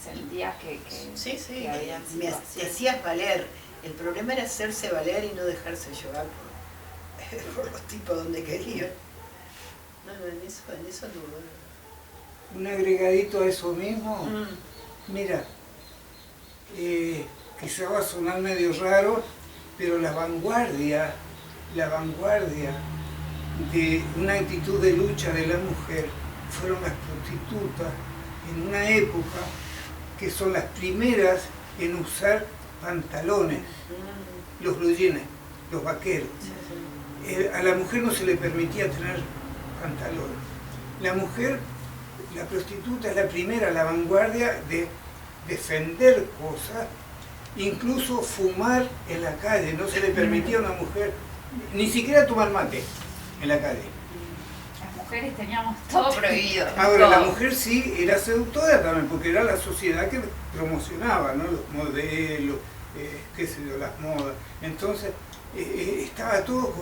¿Sentías que Sí, que habían te situaciones? hacías valer. El problema era hacerse valer y no dejarse llevar por los tipos donde querían. No, en eso no. Un agregadito a eso mismo, mira, quizá va a sonar medio raro, pero la vanguardia de una actitud de lucha de la mujer fueron las prostitutas en una época que son las primeras en usar pantalones, los blue jeans, los vaqueros. A la mujer no se le permitía tener pantalones. La mujer, la prostituta, es la primera, la vanguardia de defender cosas, incluso fumar en la calle. No se le permitía a una mujer ni siquiera tomar mate en la calle. Las mujeres teníamos todo prohibido. Ahora, la todo. mujer sí era seductora también, porque era la sociedad que promocionaba, ¿no? Los modelos, qué sé yo, las modas. Entonces, estaba todo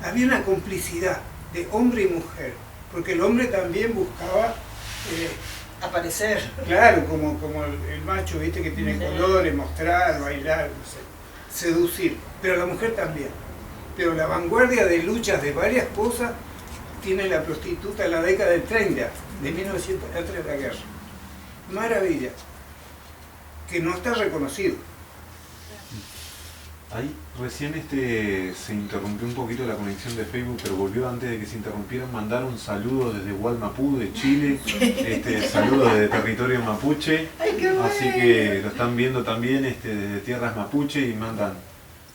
había una complicidad de hombre y mujer, porque el hombre también buscaba Aparecer. claro, como el macho, viste, que tiene colores, mostrar, bailar, no sé. seducir, pero la mujer también. Pero la vanguardia de luchas de varias cosas tiene la prostituta en la década del 30, de 1900, antes de la guerra. Maravilla, que no está reconocido. Ahí recién se interrumpió un poquito la conexión de Facebook, pero volvió antes de que se interrumpiera. Mandaron saludos desde Gualmapú, de Chile, saludos desde territorio mapuche. Ay, qué bueno. Así que lo están viendo también desde tierras mapuche y mandan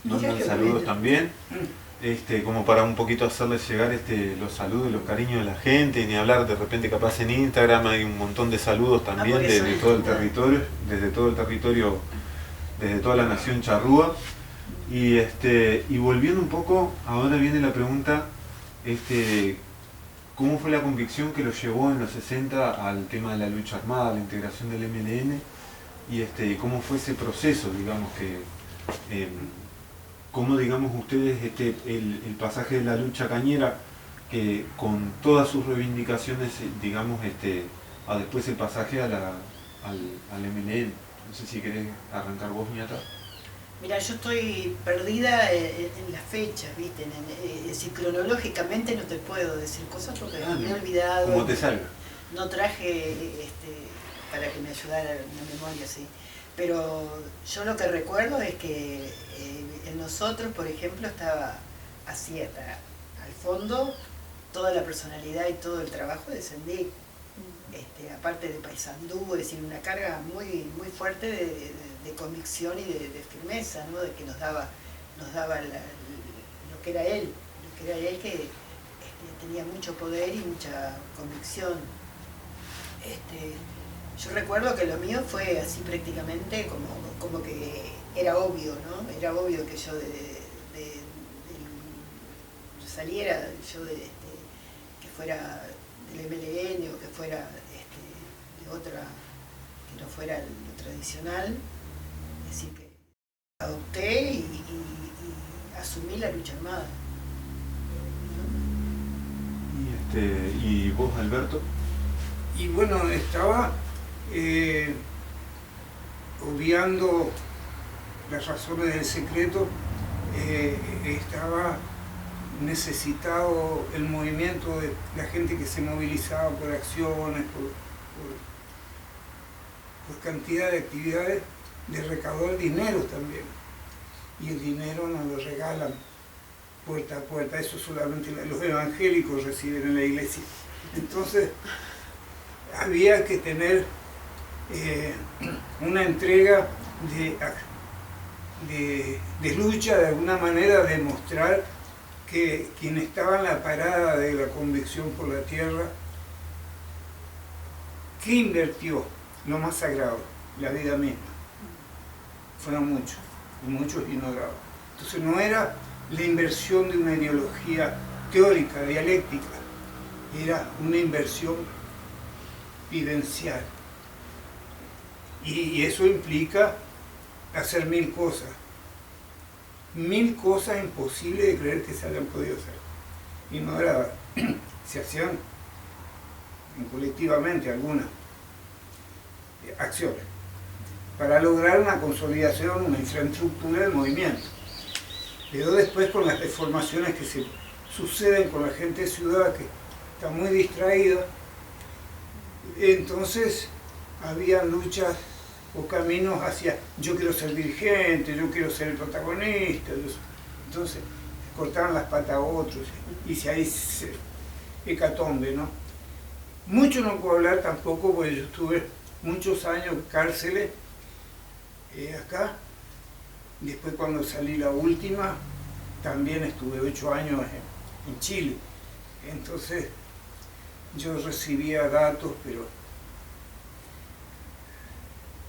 Qué saludos bueno. también. Como para un poquito hacerles llegar los saludos y los cariños de la gente, y ni hablar de repente capaz en Instagram hay un montón de saludos también por eso desde todo el territorio, desde toda la nación charrúa. Y volviendo un poco, ahora viene la pregunta, ¿cómo fue la convicción que lo llevó en los 60 al tema de la lucha armada, a la integración del MLN? Y ¿cómo fue ese proceso, digamos, cómo, digamos, ustedes, el pasaje de la lucha cañera, que con todas sus reivindicaciones, digamos, a después el pasaje al MLN? No sé si querés arrancar vos, Ñata. Mira, yo estoy perdida en las fechas, ¿viste? Si cronológicamente no te puedo decir cosas porque me he olvidado. Como te salga. No traje para que me ayudara la memoria, sí. Pero yo lo que recuerdo es que en nosotros, por ejemplo, estaba así hasta al fondo toda la personalidad y todo el trabajo de Sendik. Aparte de Paysandú, es decir, una carga muy, muy fuerte de convicción y de firmeza, ¿no? De que nos daba lo que era él, que tenía mucho poder y mucha convicción. Yo recuerdo que lo mío fue así prácticamente como que era obvio, ¿no? Era obvio que yo saliera, que fuera del MLN o que fuera de otra, que no fuera lo tradicional. Es decir, que adopté y asumí la lucha armada. ¿Y vos, Alberto? Y bueno, estaba obviando las razones del secreto, estaba necesitado el movimiento de la gente que se movilizaba por acciones, por cantidad de actividades, de recaudar dinero también. Y el dinero nos lo regalan puerta a puerta, eso solamente los evangélicos reciben en la iglesia. Entonces había que tener una entrega de lucha, de alguna manera demostrar que quien estaba en la parada de la convicción por la tierra, que invirtió lo más sagrado, la vida misma. Fueron muchos, y muchos ignorados. Entonces no era la inversión de una ideología teórica, dialéctica, era una inversión vivencial. Y eso implica hacer 1000 cosas. 1000 cosas imposibles de creer que se hayan podido hacer. Y no era, se hacían colectivamente algunas acciones para lograr una consolidación, una infraestructura del movimiento. Pero después, con las deformaciones que se suceden con la gente de ciudad, que está muy distraída, entonces había luchas o caminos hacia yo quiero ser dirigente, yo quiero ser el protagonista. Entonces cortaban las patas a otros y si ahí se hecatombe, ¿no? Mucho no puedo hablar tampoco porque yo estuve muchos años en cárceles acá. Después, cuando salí la última, también estuve 8 años en Chile. Entonces yo recibía datos, pero...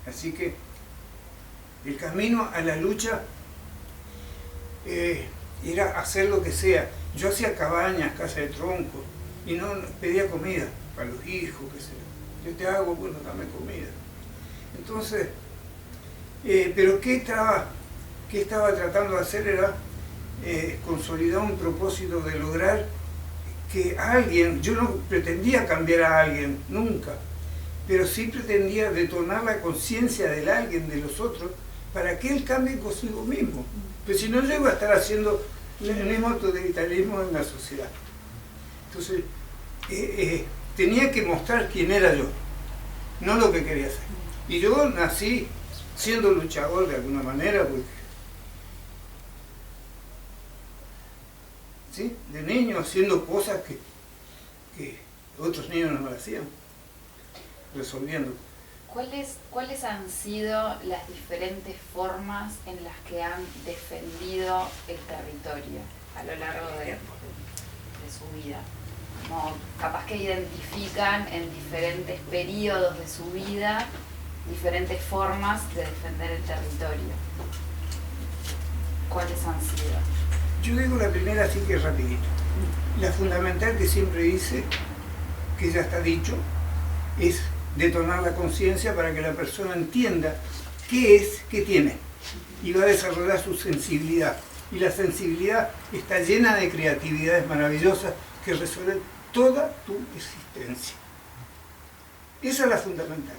Así que el camino a la lucha era hacer lo que sea. Yo hacía cabañas, casa de tronco, y no pedía comida para los hijos, qué sé yo. Yo te hago, bueno, dame comida. Entonces, pero ¿qué estaba tratando de hacer? Era consolidar un propósito de lograr que alguien, yo no pretendía cambiar a alguien, nunca, pero sí pretendía detonar la conciencia del alguien, de los otros, para que él cambie consigo mismo. Pero si no, llego a estar haciendo el mismo totalitarismo en la sociedad. Entonces, tenía que mostrar quién era yo, no lo que quería hacer. Y yo nací siendo luchador de alguna manera, porque, ¿sí? De niño haciendo cosas que otros niños no lo hacían, resolviendo. ¿Cuáles han sido las diferentes formas en las que han defendido el territorio a lo largo de su vida? Como capaz que identifican en diferentes periodos de su vida diferentes formas de defender el territorio. ¿Cuáles han sido? Yo digo la primera así que rapidito. La fundamental que siempre hice, que ya está dicho, es detonar la conciencia para que la persona entienda qué es, qué tiene, y va a desarrollar su sensibilidad. Y la sensibilidad está llena de creatividades maravillosas que resuelven toda tu existencia. Esa es la fundamental.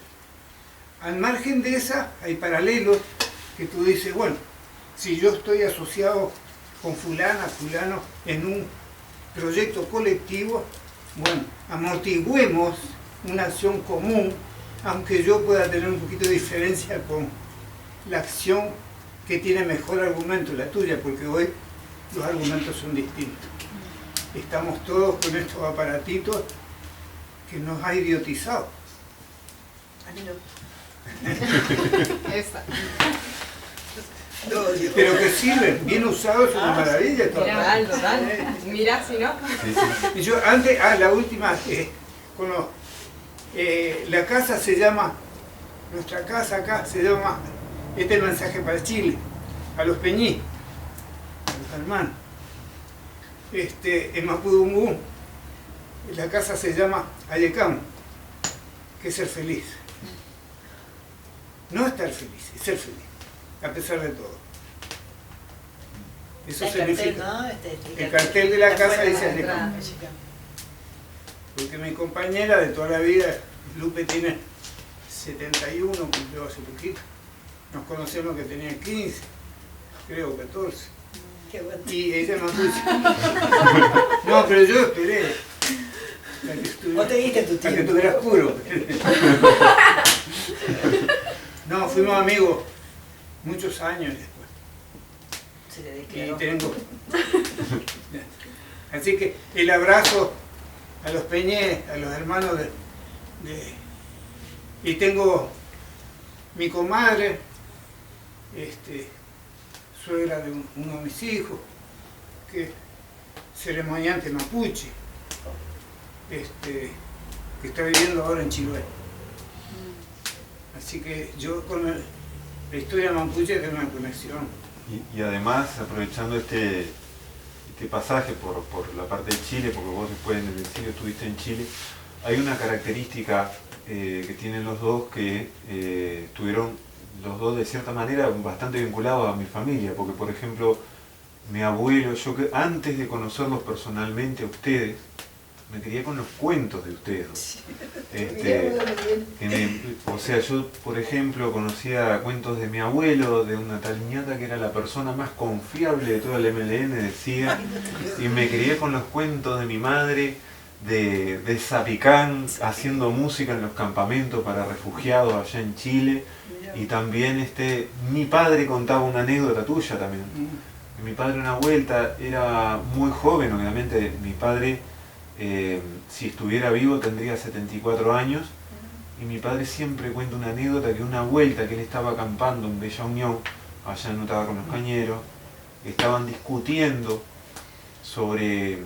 Al margen de esa hay paralelos que tú dices, bueno, si yo estoy asociado con fulano en un proyecto colectivo, bueno, amortiguemos una acción común, aunque yo pueda tener un poquito de diferencia con la acción que tiene mejor argumento, la tuya, porque hoy los argumentos son distintos. Estamos todos con estos aparatitos que nos ha idiotizado. A mí no. Esa. Pero que sirven, bien usados, es una maravilla. Total. Mirá si no. Y yo antes, la última, la casa se llama, nuestra casa acá se llama, este es el mensaje para Chile, a los Peñí, a los hermanos. En Mapudungún, la casa se llama Ayecam, que es ser feliz. No estar feliz, es ser feliz, a pesar de todo. Eso significa. El cartel de la casa dice Ayecam. Porque mi compañera de toda la vida, Lupe, tiene 71, cumplió hace poquito. Nos conocemos que tenía 15, creo 14. Qué bueno. Y ella no puso. No, pero yo esperé. Vos te diste tu a que tiempo. estuvieras puro. No, fuimos amigos muchos años después. Se le Y declaró. tengo. Así que el abrazo a los Peñé, a los hermanos y tengo mi comadre, suegra de uno de mis hijos, que es ceremoniante mapuche, que está viviendo ahora en Chiloé. Así que yo con la historia mapuche tengo una conexión. Y además, aprovechando este pasaje por la parte de Chile, porque vos después en el exilio estuviste en Chile, hay una característica que tienen los dos, que estuvieron los dos de cierta manera bastante vinculados a mi familia, porque por ejemplo mi abuelo, antes de conocerlos personalmente a ustedes, me crié con los cuentos de ustedes dos. O sea, yo por ejemplo conocía cuentos de mi abuelo, de una tal ñata que era la persona más confiable de todo el MLN, decía, y me crié con los cuentos de mi madre, de Zapicán, haciendo música en los campamentos para refugiados allá en Chile, y también mi padre contaba una anécdota tuya también. Mi padre una vuelta, era muy joven, obviamente mi padre, si estuviera vivo tendría 74 años, y mi padre siempre cuenta una anécdota que una vuelta que él estaba acampando en Bella Unión, allá en Utah con los cañeros, estaban discutiendo sobre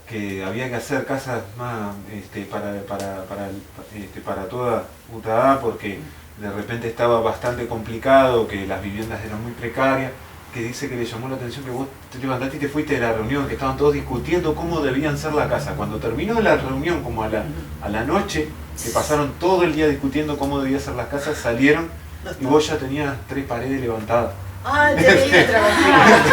que había que hacer casas más para toda Utah, porque de repente estaba bastante complicado, que las viviendas eran muy precarias, que dice que le llamó la atención que vos te levantaste y te fuiste de la reunión, que estaban todos discutiendo cómo debían ser la casa. Cuando terminó la reunión, como a la noche, que pasaron todo el día discutiendo cómo debían ser las casas, salieron y vos ya tenías 3 paredes levantadas. Ah, te veía a trabajar.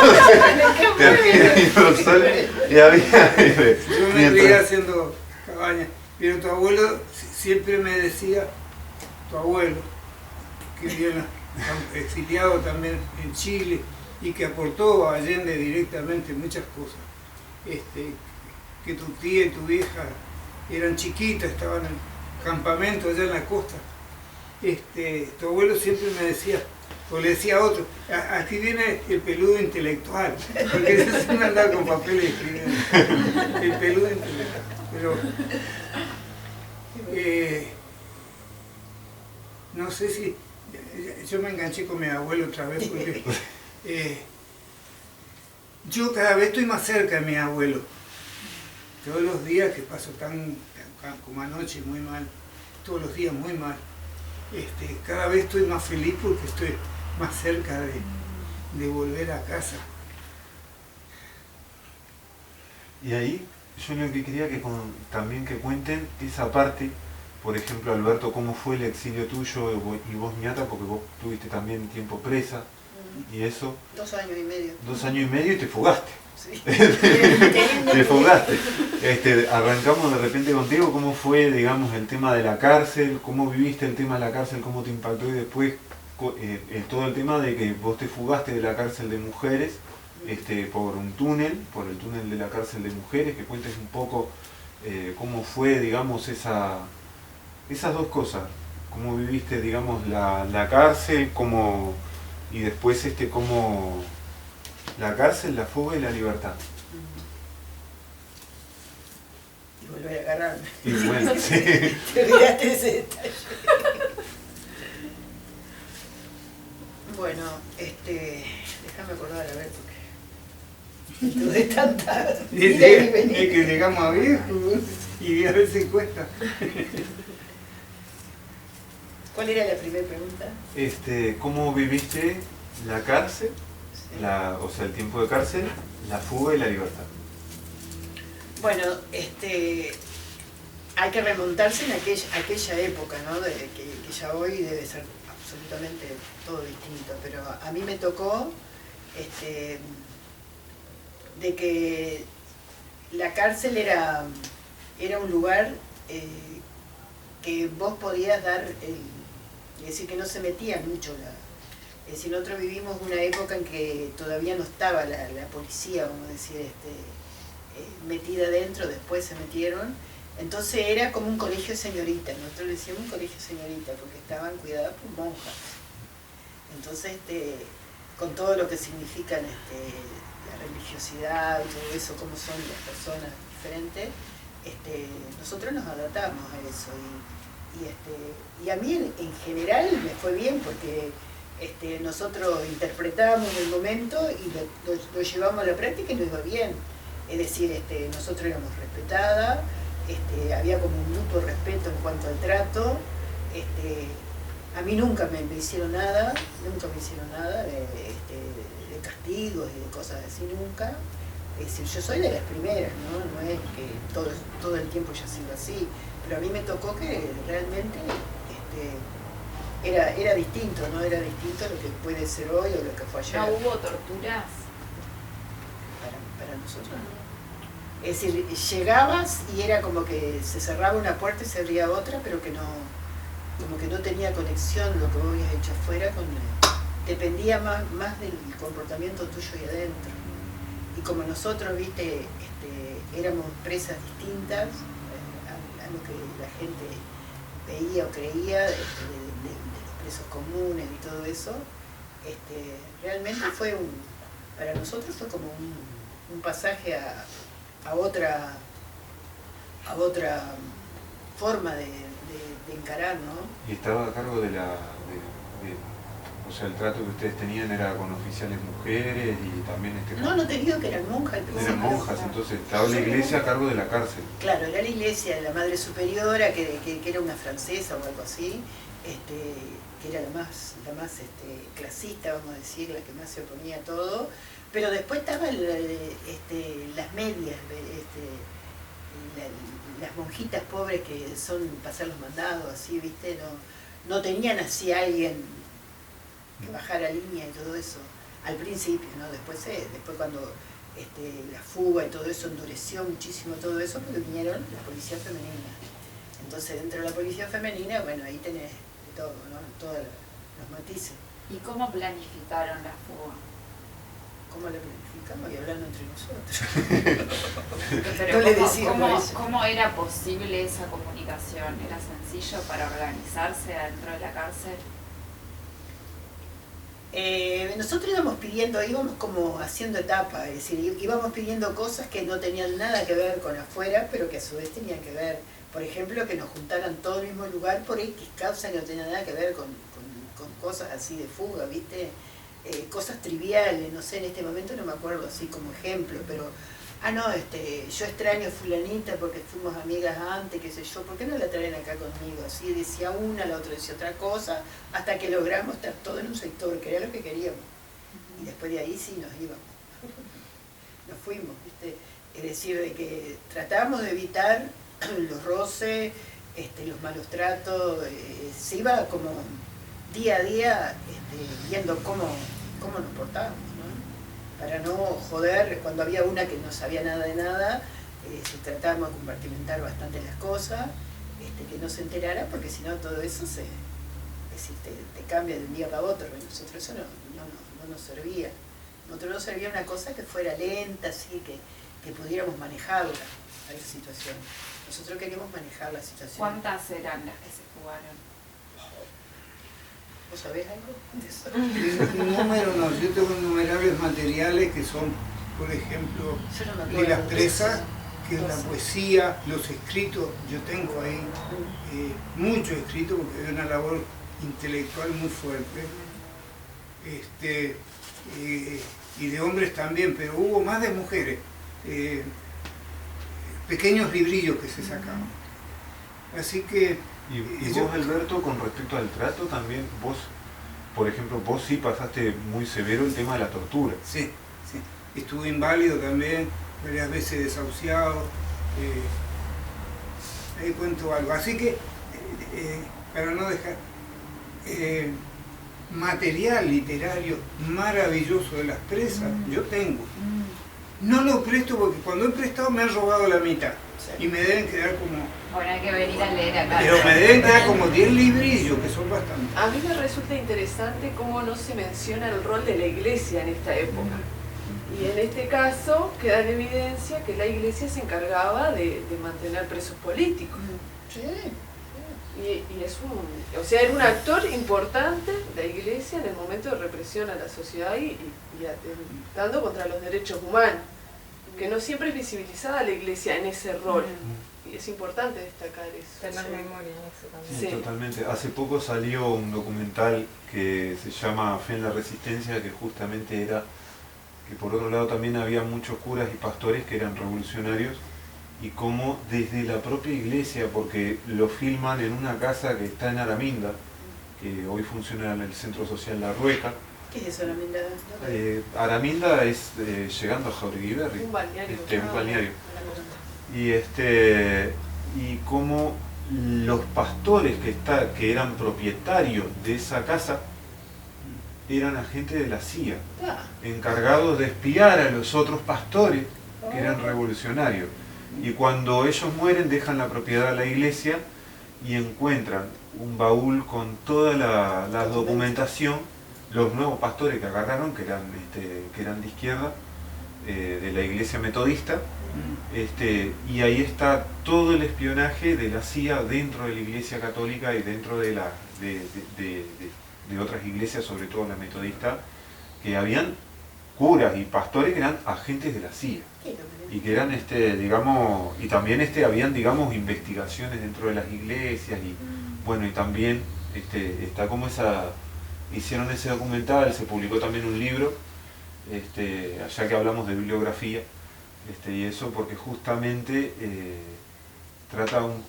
Yo me crié haciendo cabañas, pero tu abuelo siempre me decía, tu abuelo, que vivía exiliado también en Chile y que aportó a Allende directamente muchas cosas. Que tu tía y tu vieja eran chiquitas, estaban en campamento allá en la costa. Tu abuelo siempre me decía, o le decía a otro, aquí viene el peludo intelectual, porque yo siempre andaba con papeles escribiendo, el peludo intelectual. Pero no sé si, yo me enganché con mi abuelo otra vez, porque yo cada vez estoy más cerca de mi abuelo. Todos los días que paso tan como anoche muy mal, todos los días muy mal, cada vez estoy más feliz porque estoy más cerca de volver a casa. Y ahí yo lo que quería que también que cuenten esa parte, por ejemplo, Alberto, cómo fue el exilio tuyo y vos, Ñata, porque vos tuviste también tiempo presa y eso. 2 años y medio. 2 años y medio y te fugaste. Sí. Te fugaste. Arrancamos de repente contigo, ¿cómo fue, digamos, el tema de la cárcel? ¿Cómo viviste el tema de la cárcel? ¿Cómo te impactó? Y después todo el tema de que vos te fugaste de la cárcel de mujeres por el túnel de la cárcel de mujeres, que cuentes un poco cómo fue, digamos, esas 2 cosas. ¿Cómo viviste, digamos, la cárcel? Y después cómo... La cárcel, la fuga y la libertad. Y volver a agarrarme. Y bueno, sí. Te olvidaste de ese detalle. Bueno, déjame acordar, a ver, porque tuve tanta ida y venida. Es que llegamos a viejo y a veces cuesta. ¿Cuál era la primera pregunta? ¿Cómo viviste la cárcel? O sea, el tiempo de cárcel, la fuga y la libertad. Bueno, hay que remontarse en aquella época, ¿no? Que ya hoy debe ser absolutamente todo distinto, pero a mí me tocó de que la cárcel era un lugar que vos podías dar, es decir, que no se metía mucho es decir, nosotros vivimos una época en que todavía no estaba la policía, vamos a decir, metida adentro, después se metieron. Entonces era como un colegio señorita, nosotros le decíamos un colegio señorita, porque estaban cuidadas por monjas. Entonces, con todo lo que significan la religiosidad y todo eso, cómo son las personas diferentes, nosotros nos adaptamos a eso. Y a mí en general me fue bien, porque nosotros interpretábamos el momento y lo llevamos a la práctica y nos iba bien. Es decir, nosotros éramos respetadas, había como un mutuo respeto en cuanto al trato. A mí nunca me hicieron nada, de castigos y de cosas así, nunca. Es decir, yo soy de las primeras, ¿no? No es que todo el tiempo ya ha sido así, pero a mí me tocó que realmente era distinto, ¿no? Era distinto lo que puede ser hoy o lo que fue ayer. ¿No hubo torturas? Para nosotros no. Es decir, llegabas y era como que se cerraba una puerta y se abría otra, pero que no, como que no tenía conexión lo que vos habías hecho afuera dependía más del comportamiento tuyo ahí adentro. Y como nosotros, viste, éramos presas distintas a lo que la gente veía o creía de los presos comunes y todo eso, realmente para nosotros fue como un pasaje a otra forma de encarar, ¿no? Y estaba a cargo o sea, el trato que ustedes tenían era con oficiales mujeres y también No te digo que eran monjas al principio. Eran monjas, entonces estaba la iglesia a cargo de la cárcel. Claro, era la iglesia de la Madre Superiora, que era una francesa o algo así, que era la más clasista, vamos a decir, la que más se oponía a todo. Pero después estaban las medias, las monjitas pobres que son pasar los mandados, así, viste, no tenían así a alguien que bajara línea y todo eso, al principio, ¿no? Después cuando la fuga y todo eso endureció muchísimo todo eso, porque vinieron la policía femenina. Entonces dentro de la policía femenina, bueno, ahí tenés de todo, ¿no? Todos los matices. ¿Y cómo planificaron la fuga? ¿Cómo la planificamos? Y hablando entre nosotros. Pero No le decíamos ¿cómo, eso. cómo era posible esa comunicación? ¿Era sencillo para organizarse adentro de la cárcel? Nosotros íbamos como haciendo etapas, es decir, íbamos pidiendo cosas que no tenían nada que ver con afuera, pero que a su vez tenían que ver, por ejemplo, que nos juntaran todo en el mismo lugar por X causa que no tenía nada que ver con cosas así de fuga, ¿viste? Cosas triviales, no sé, en este momento no me acuerdo así como ejemplo, pero, yo extraño a fulanita porque fuimos amigas antes, qué sé yo, ¿por qué no la traen acá conmigo? Así decía una, la otra decía otra cosa, hasta que logramos estar todo en un sector, que era lo que queríamos. Y después de ahí sí nos íbamos, nos fuimos, ¿viste? Es decir, de que tratábamos de evitar los roces, los malos tratos, se iba como día a día viendo cómo nos portábamos, ¿no? Para no joder, cuando había una que no sabía nada de nada, tratábamos de compartimentar bastante las cosas, que no se enterara, porque si no todo eso te cambia de un día para otro, y nosotros eso no nos servía. Nosotros nos servía una cosa que fuera lenta, así que pudiéramos manejarla a la situación. Nosotros queríamos manejar la situación. ¿Cuántas eran las que se fugaron? ¿Vos sabés algo de eso? El número no, yo tengo innumerables materiales que son, por ejemplo, Yo no me acuerdo de las de presas, eso. que es la poesía, los escritos, yo tengo ahí mucho escrito porque hay una labor intelectual muy fuerte, y de hombres también, pero hubo más de mujeres, pequeños librillos que se sacaban. Así que... Y vos, Alberto, con respecto al trato también, vos, por ejemplo, vos sí pasaste muy severo el tema de la tortura. Sí, sí. Estuve inválido también, varias veces desahuciado. Ahí cuento algo. Así que, para no dejar, material literario maravilloso de las presas, yo tengo. No lo presto porque cuando he prestado me han robado la mitad. Y me deben quedar como... Bueno, hay que venir a leer acá. Pero me deben quedar como 10 librillos, que son bastantes. A mí me resulta interesante cómo no se menciona el rol de la iglesia en esta época. Y en este caso queda en evidencia que la iglesia se encargaba de mantener presos políticos. Sí. Y es o sea, era un actor importante la iglesia en el momento de represión a la sociedad y atentando contra los derechos humanos, que no siempre es visibilizada la iglesia en ese rol. Y es importante destacar eso. Tener Sí. memoria en eso también. Sí, Sí. totalmente. Hace poco salió un documental que se llama Fe en la Resistencia, que justamente era que por otro lado también había muchos curas y pastores que eran revolucionarios, y cómo desde la propia iglesia, porque lo filman en una casa que está en Araminda, que hoy funciona en el Centro Social La Rueca. ¿Qué es eso, Araminda? Araminda es llegando a Jauregui Berri, Un balneario. un balneario. Y como los pastores que eran propietarios de esa casa eran agentes de la CIA, encargados de espiar a los otros pastores que eran revolucionarios. Y cuando ellos mueren dejan la propiedad a la iglesia y encuentran un baúl con toda la documentación, los nuevos pastores que agarraron, que eran de izquierda, de la iglesia metodista, y ahí está todo el espionaje de la CIA dentro de la iglesia católica y dentro de otras iglesias, sobre todo la metodista, que habían curas y pastores que eran agentes de la CIA y que eran digamos, y también habían, digamos, investigaciones dentro de las iglesias, y bueno, y también está como hicieron ese documental, se publicó también un libro, allá que hablamos de bibliografía, y eso porque justamente trata un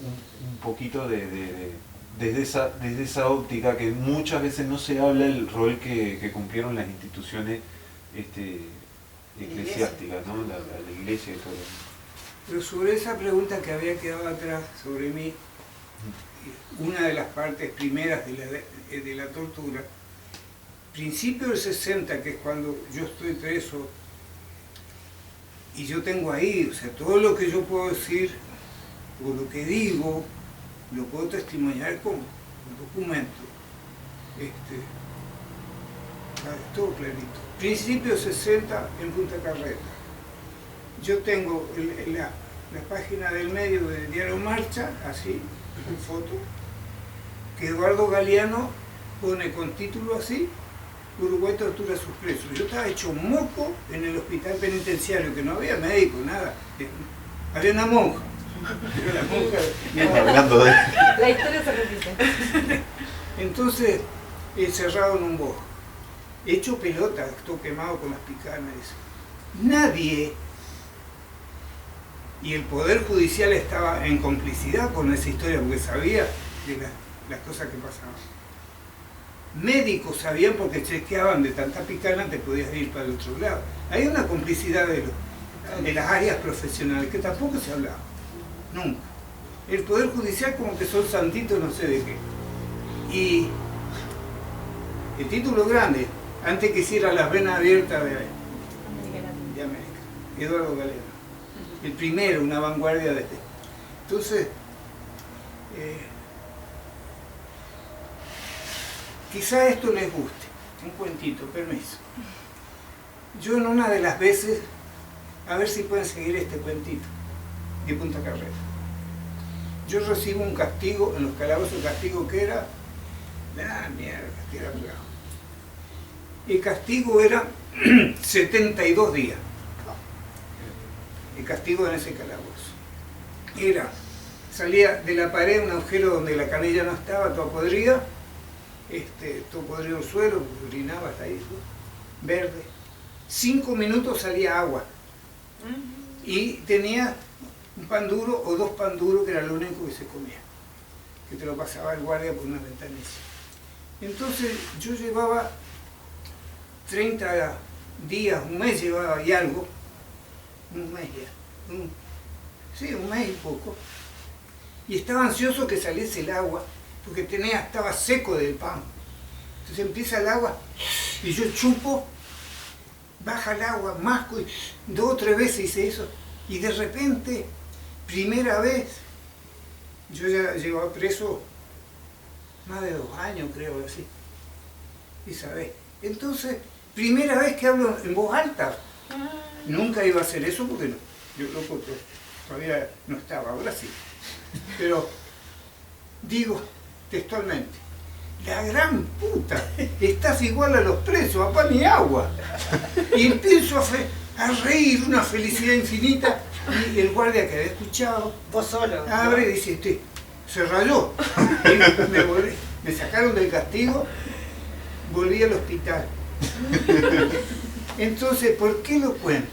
poquito desde esa óptica que muchas veces no se habla el rol que cumplieron las instituciones eclesiásticas, ¿no? La iglesia y todo eso. Pero sobre esa pregunta que había quedado atrás sobre mí, una de las partes primeras de la tortura, principio del 60, que es cuando yo estoy preso, y yo tengo ahí, o sea, todo lo que yo puedo decir, o lo que digo, lo puedo testimoniar con documento. Todo clarito. Principio 60 en Punta Carreta. Yo tengo la página del medio de Diario Marcha, así, en foto, que Eduardo Galeano pone con título así: Uruguay tortura a sus presos. Yo estaba hecho moco en el hospital penitenciario, que no había médico, nada. Había una monja. Pero la monja Hablando de... La historia se repite. Entonces, encerrado en un bosque, hecho pelota, todo quemado con las picanas. Nadie, y el Poder Judicial estaba en complicidad con esa historia porque sabía de las cosas que pasaban. Médicos sabían porque chequeaban de tanta picana te podías ir para el otro lado. Hay una complicidad de las áreas profesionales que tampoco se hablaba, nunca. El Poder Judicial como que son santitos no sé de qué. Y el título grande, antes que hiciera Las venas abiertas de América, Eduardo Galeano. El primero, una vanguardia de... Entonces, quizá esto les guste, un cuentito, permiso. Yo en una de las veces, a ver si pueden seguir este cuentito, de Punta Carreta. Yo recibo un castigo, en los calabozos el castigo que era, mierda, que era bravo. El castigo era 72 días. El castigo en ese calabozo. Era, salía de la pared un agujero donde la canilla no estaba, toda podrida, todo podrido el suelo, orinaba hasta ahí, verde. 5 minutos salía agua. Y tenía un pan duro o 2 pan duros, que era lo único que se comía. Que te lo pasaba el guardia por una ventanilla. Entonces yo llevaba 30 días, un mes llevaba y algo, un mes ya, un mes y poco, y estaba ansioso que saliese el agua, porque estaba seco del pan. Entonces empieza el agua, y yo chupo, baja el agua, masco, y 2 o 3 veces hice eso, y de repente, primera vez, yo ya llevaba preso más de 2 años, creo, así, y sabés. Entonces, primera vez que hablo en voz alta. Nunca iba a hacer eso porque no. Yo loco, todavía no estaba, ahora sí. Pero digo textualmente, la gran puta, estás igual a los presos, a pan y agua. Y empiezo a reír, una felicidad infinita, y el guardia que había escuchado, Vos solo. abre y dice, se rayó. Y me sacaron del castigo, volví al hospital. Entonces, ¿por qué lo cuento?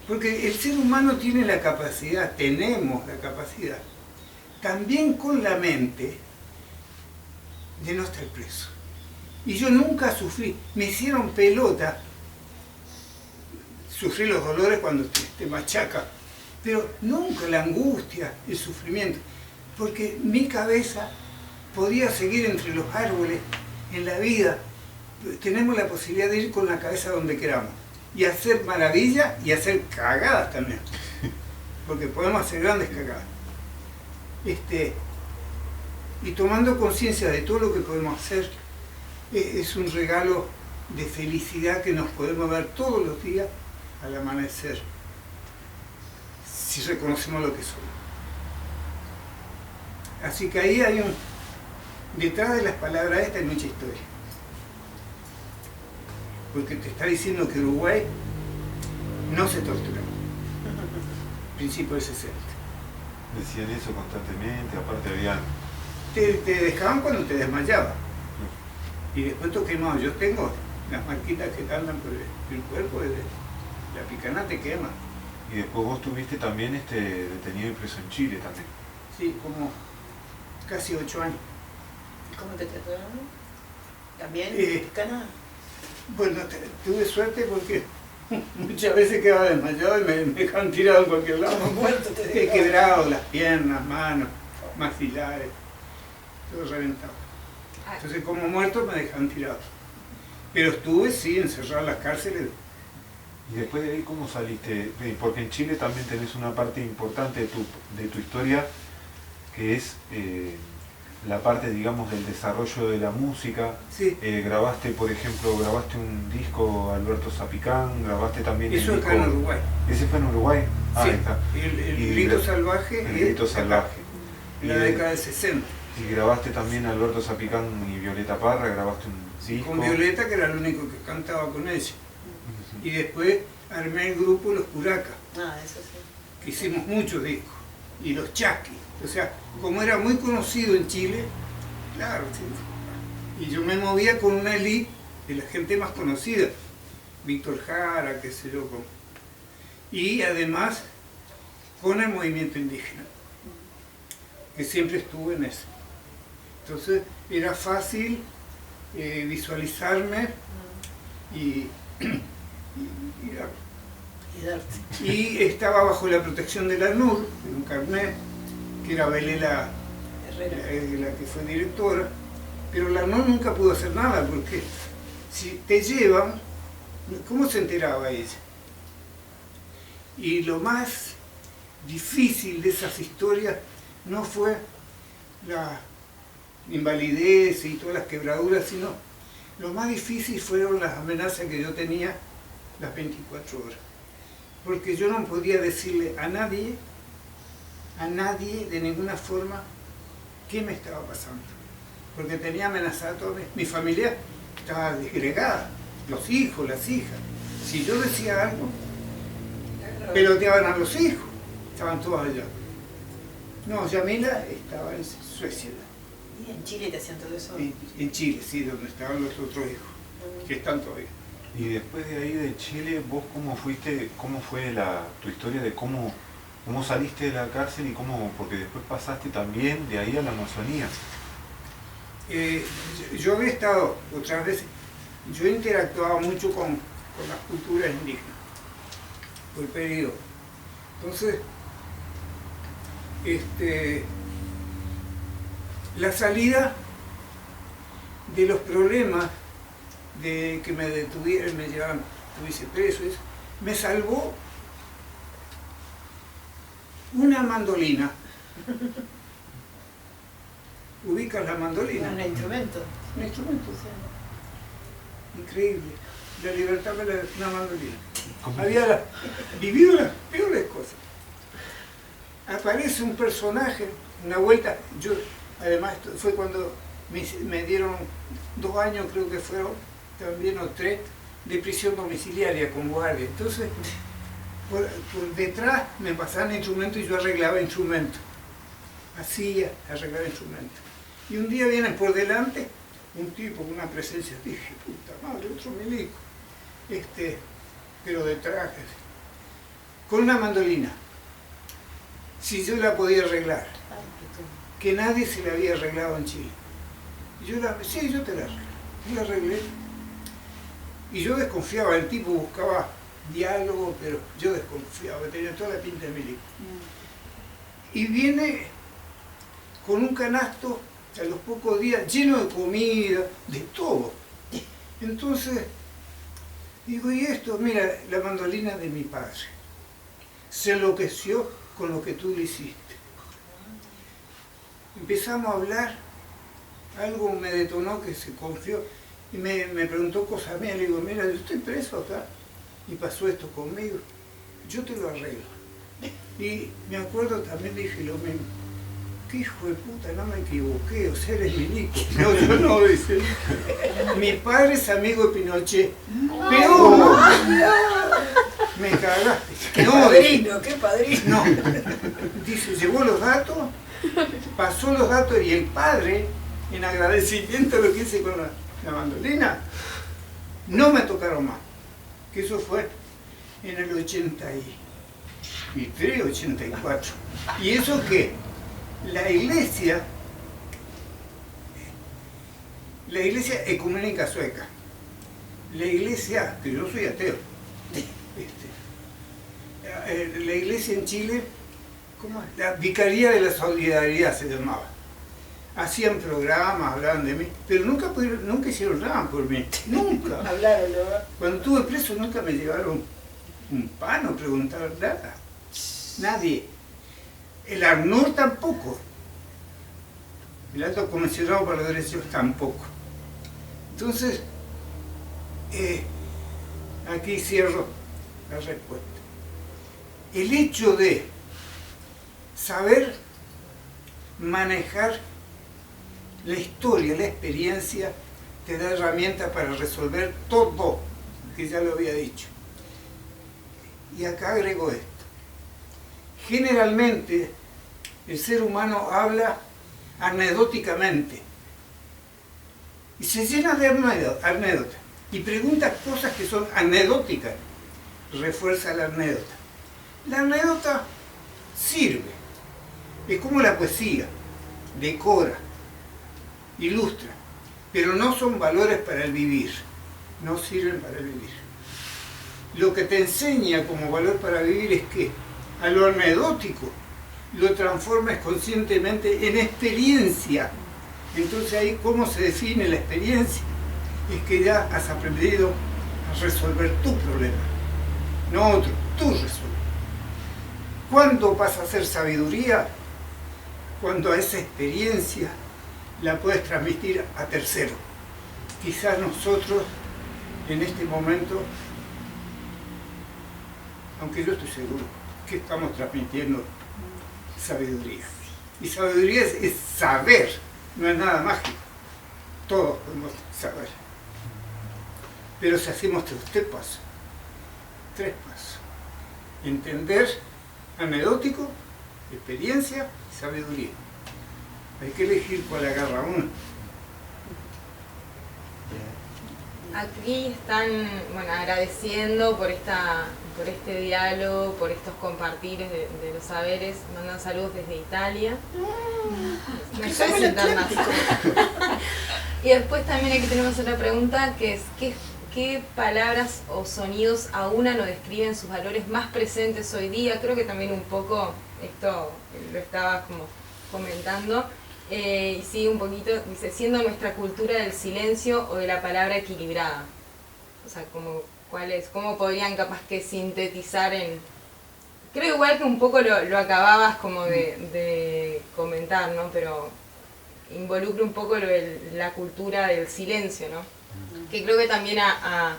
Porque el ser humano tiene la capacidad, tenemos la capacidad, también con la mente, de no estar preso. Y yo nunca sufrí, me hicieron pelota, sufrí los dolores cuando te machaca, pero nunca la angustia, el sufrimiento, porque mi cabeza podía seguir entre los árboles en la vida. Tenemos la posibilidad de ir con la cabeza donde queramos y hacer maravillas y hacer cagadas también, porque podemos hacer grandes cagadas. Y tomando conciencia de todo lo que podemos hacer, es un regalo de felicidad que nos podemos ver todos los días al amanecer, si reconocemos lo que somos. Así que ahí hay detrás de las palabras estas hay mucha historia. Porque te está diciendo que Uruguay no se torturaba. Principio del 60. Decían eso constantemente, aparte habían... Te dejaban cuando te desmayabas. Y después tú quemado. Yo tengo las marquitas que te andan por el cuerpo, la picana te quema. Y después vos tuviste también detenido y preso en Chile también. Sí, como casi 8 años. ¿Cómo te trataron? ¿También? ¿Picana? Bueno, tuve suerte porque muchas veces quedaba desmayado y me dejaban tirado en cualquier lado. Muerto te He dejaban. quebrado las piernas, manos, maxilares, todo reventado. Entonces como muerto me dejaban tirado. Pero estuve, sí, encerrado en las cárceles. Y después de ahí, ¿cómo saliste? Porque en Chile también tenés una parte importante de tu historia, que es la parte, digamos, del desarrollo de la música. Sí. Grabaste, por ejemplo, grabaste un disco Alberto Zapicán, grabaste también Eso el acá en disco... Uruguay. ¿Ese fue en Uruguay? Ah, Sí. ahí está. El Y Grito gra- Salvaje. El Grito es acá, Salvaje. en la Y- década del 60. Y grabaste también Alberto Zapicán y Violeta Parra, grabaste un disco. Con Violeta, que era el único que cantaba con ella. Y después armé el grupo Los Curacas, Ah, eso sí. que hicimos muchos discos. Y Los Chasquis. O sea, como era muy conocido en Chile, claro, sí. Y yo me movía con una elite de la gente más conocida. Víctor Jara, qué sé yo. Y además con el movimiento indígena, que siempre estuve en eso. Entonces era fácil visualizarme y Y darte. y estaba bajo la protección de la ANUR, de un carnet, que era Belela Herrera. la que fue directora, pero la ANUR nunca pudo hacer nada, porque si te llevan, ¿cómo se enteraba ella? Y lo más difícil de esas historias no fue la invalidez y todas las quebraduras, sino lo más difícil fueron las amenazas que yo tenía las 24 horas. Porque yo no podía decirle a nadie de ninguna forma qué me estaba pasando. Porque tenía amenazada a toda mi familia, estaba desgregada, los hijos, las hijas. Si yo decía algo, peloteaban a los hijos, estaban todos allá. No, Yamila estaba en Suecia, ¿Y en Chile te hacían todo eso? en Chile, sí, donde estaban los otros hijos, que están todavía. Y después de ahí de Chile, ¿vos cómo fuiste, cómo fue tu historia de cómo saliste de la cárcel y cómo, porque después pasaste también de ahí a la Amazonía? Yo había estado otras veces, yo interactuaba mucho con las culturas indígenas, por el periodo. Entonces, la salida de los problemas de que me detuvieran, me llevaban, estuviese preso, eso, me salvó una mandolina. ¿Ubicas la mandolina? Un instrumento. Un instrumento, increíble. La libertad me la dio una mandolina. Había vivido las peores cosas. Aparece un personaje, una vuelta, yo, además fue cuando me dieron 2 años, creo que fueron, también o 3, de prisión domiciliaria con guardia. Entonces, por detrás me pasaban instrumentos y yo arreglaba instrumentos. Arreglaba instrumentos. Y un día viene por delante un tipo con una presencia, dije, puta madre, otro milico, pero de traje, con una mandolina. Si yo la podía arreglar, que nadie se la había arreglado en Chile. Y yo sí, yo te la arreglo. Yo la arreglé. Y yo desconfiaba, el tipo buscaba diálogo, pero yo desconfiaba, tenía toda la pinta de milico. Y viene con un canasto a los pocos días lleno de comida, de todo. Entonces, digo, y esto, mira, la mandolina de mi padre. Se enloqueció con lo que tú le hiciste. Empezamos a hablar, algo me detonó que se confió y me preguntó cosas mías. Le digo, mira, yo estoy preso acá y pasó esto conmigo, yo te lo arreglo. Y me acuerdo también, dije lo mismo, qué hijo de puta, no me equivoqué, o sea, eres milico. No, yo no, dice. Mi padre es amigo de Pinochet. ¡Peor! Me cagaste. ¡Qué No, padrino, qué padrino! no, dice, llevó los datos, pasó los datos y el padre, en agradecimiento a lo que hice con la mandolina, no me tocaron más. Que eso fue en el 83, 84. Y eso que la iglesia ecuménica sueca, la iglesia, que yo soy ateo, la iglesia en Chile, ¿cómo es? La Vicaría de la Solidaridad se llamaba. Hacían programas, hablaban de mí, pero nunca hicieron nada por mí, nunca. Hablaron, ¿no? Cuando estuve preso nunca me llevaron un pan o preguntaron nada, nadie. El ARNUR tampoco. El alto comisionado para los derechos tampoco. Entonces, aquí cierro la respuesta. El hecho de saber manejar la historia, la experiencia, te da herramientas para resolver todo, que ya lo había dicho. Y acá agrego esto. Generalmente, el ser humano habla anecdóticamente y se llena de anécdotas y pregunta cosas que son anecdóticas. Refuerza la anécdota. La anécdota sirve. Es como la poesía. Decora, ilustra, pero no son valores para el vivir. No sirven para el vivir. Lo que te enseña como valor para vivir es que a lo anecdótico lo transformes conscientemente en experiencia. Entonces ahí, ¿cómo se define la experiencia? Es que ya has aprendido a resolver tu problema, no otro, tú resuelves. ¿Cuándo pasa a ser sabiduría? Cuando a esa experiencia la puedes transmitir a terceros. Quizás nosotros en este momento, aunque yo estoy seguro que estamos transmitiendo sabiduría. Y sabiduría es saber, no es nada mágico. Todos podemos saber. Pero si hacemos tres pasos. Entender, anecdótico, experiencia y sabiduría. Hay que elegir cuál agarra uno. Aquí están, bueno, agradeciendo por este diálogo, por estos compartires de los saberes, mandan saludos desde Italia. Mensajes internacionales. Y después también aquí tenemos otra pregunta que es ¿qué palabras o sonidos aunan o describen sus valores más presentes hoy día? Creo que también un poco esto lo estabas como comentando. Y sigue un poquito, dice, siendo nuestra cultura del silencio o de la palabra equilibrada. O sea, ¿cómo podrían capaz que sintetizar en...? Creo igual que un poco lo acababas como de comentar, ¿no? Pero involucra un poco la cultura del silencio, ¿no? Que creo que también a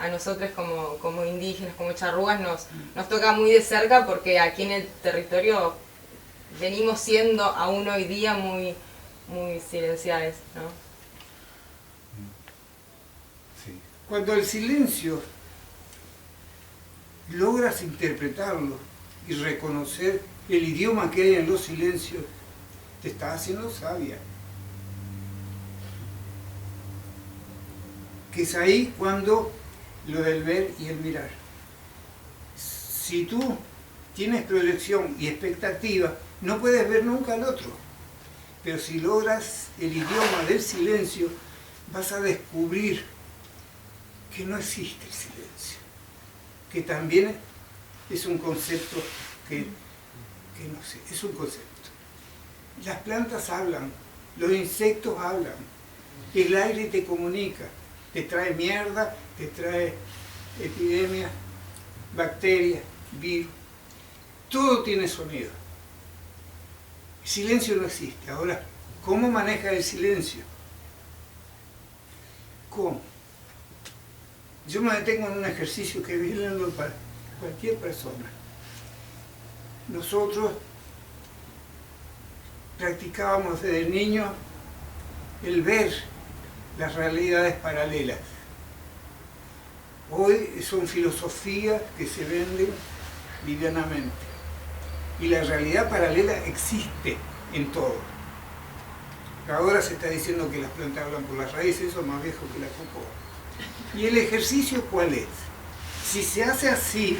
nosotros como indígenas, como charrúas, nos toca muy de cerca porque aquí en el territorio venimos siendo aún hoy día muy silenciados, ¿no? Sí. Cuando el silencio logras interpretarlo y reconocer el idioma que hay en los silencios, te estás haciendo sabia. Que es ahí cuando lo del ver y el mirar. Si tú tienes proyección y expectativa, no puedes ver nunca al otro. Pero si logras el idioma del silencio, vas a descubrir que no existe el silencio. Que también es un concepto que no sé, es un concepto. Las plantas hablan, los insectos hablan, el aire te comunica, te trae mierda, te trae epidemias, bacterias, virus. Todo tiene sonido. El silencio no existe. Ahora, ¿cómo maneja el silencio? ¿Cómo? Yo me detengo en un ejercicio que es bien para cualquier persona. Nosotros practicábamos desde niños el ver las realidades paralelas. Hoy son filosofías que se venden livianamente. Y la realidad paralela existe en todo. Ahora se está diciendo que las plantas hablan por las raíces, eso es más viejo que la cocoa. ¿Y el ejercicio cuál es? Si se hace así,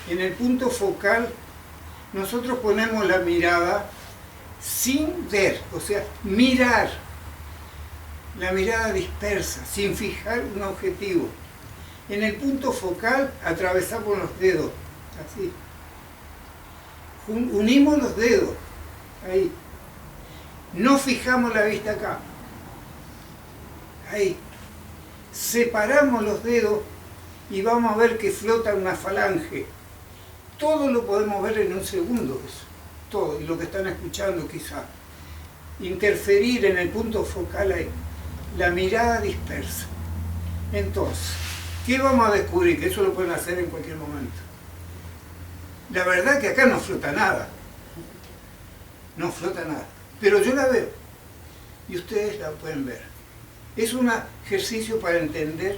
en el punto focal, nosotros ponemos la mirada sin ver, o sea, mirar. La mirada dispersa, sin fijar un objetivo. En el punto focal atravesamos los dedos, así. Unimos los dedos, ahí. No fijamos la vista acá. Ahí. Separamos los dedos y vamos a ver que flota una falange. Todo lo podemos ver en un segundo, eso. Todo, y lo que están escuchando quizá. interferir en el punto focal ahí, la mirada dispersa. Entonces, ¿qué vamos a descubrir? Que eso lo pueden hacer en cualquier momento. La verdad que acá no flota nada. No flota nada. Pero yo la veo. Y ustedes la pueden ver. Es un ejercicio para entender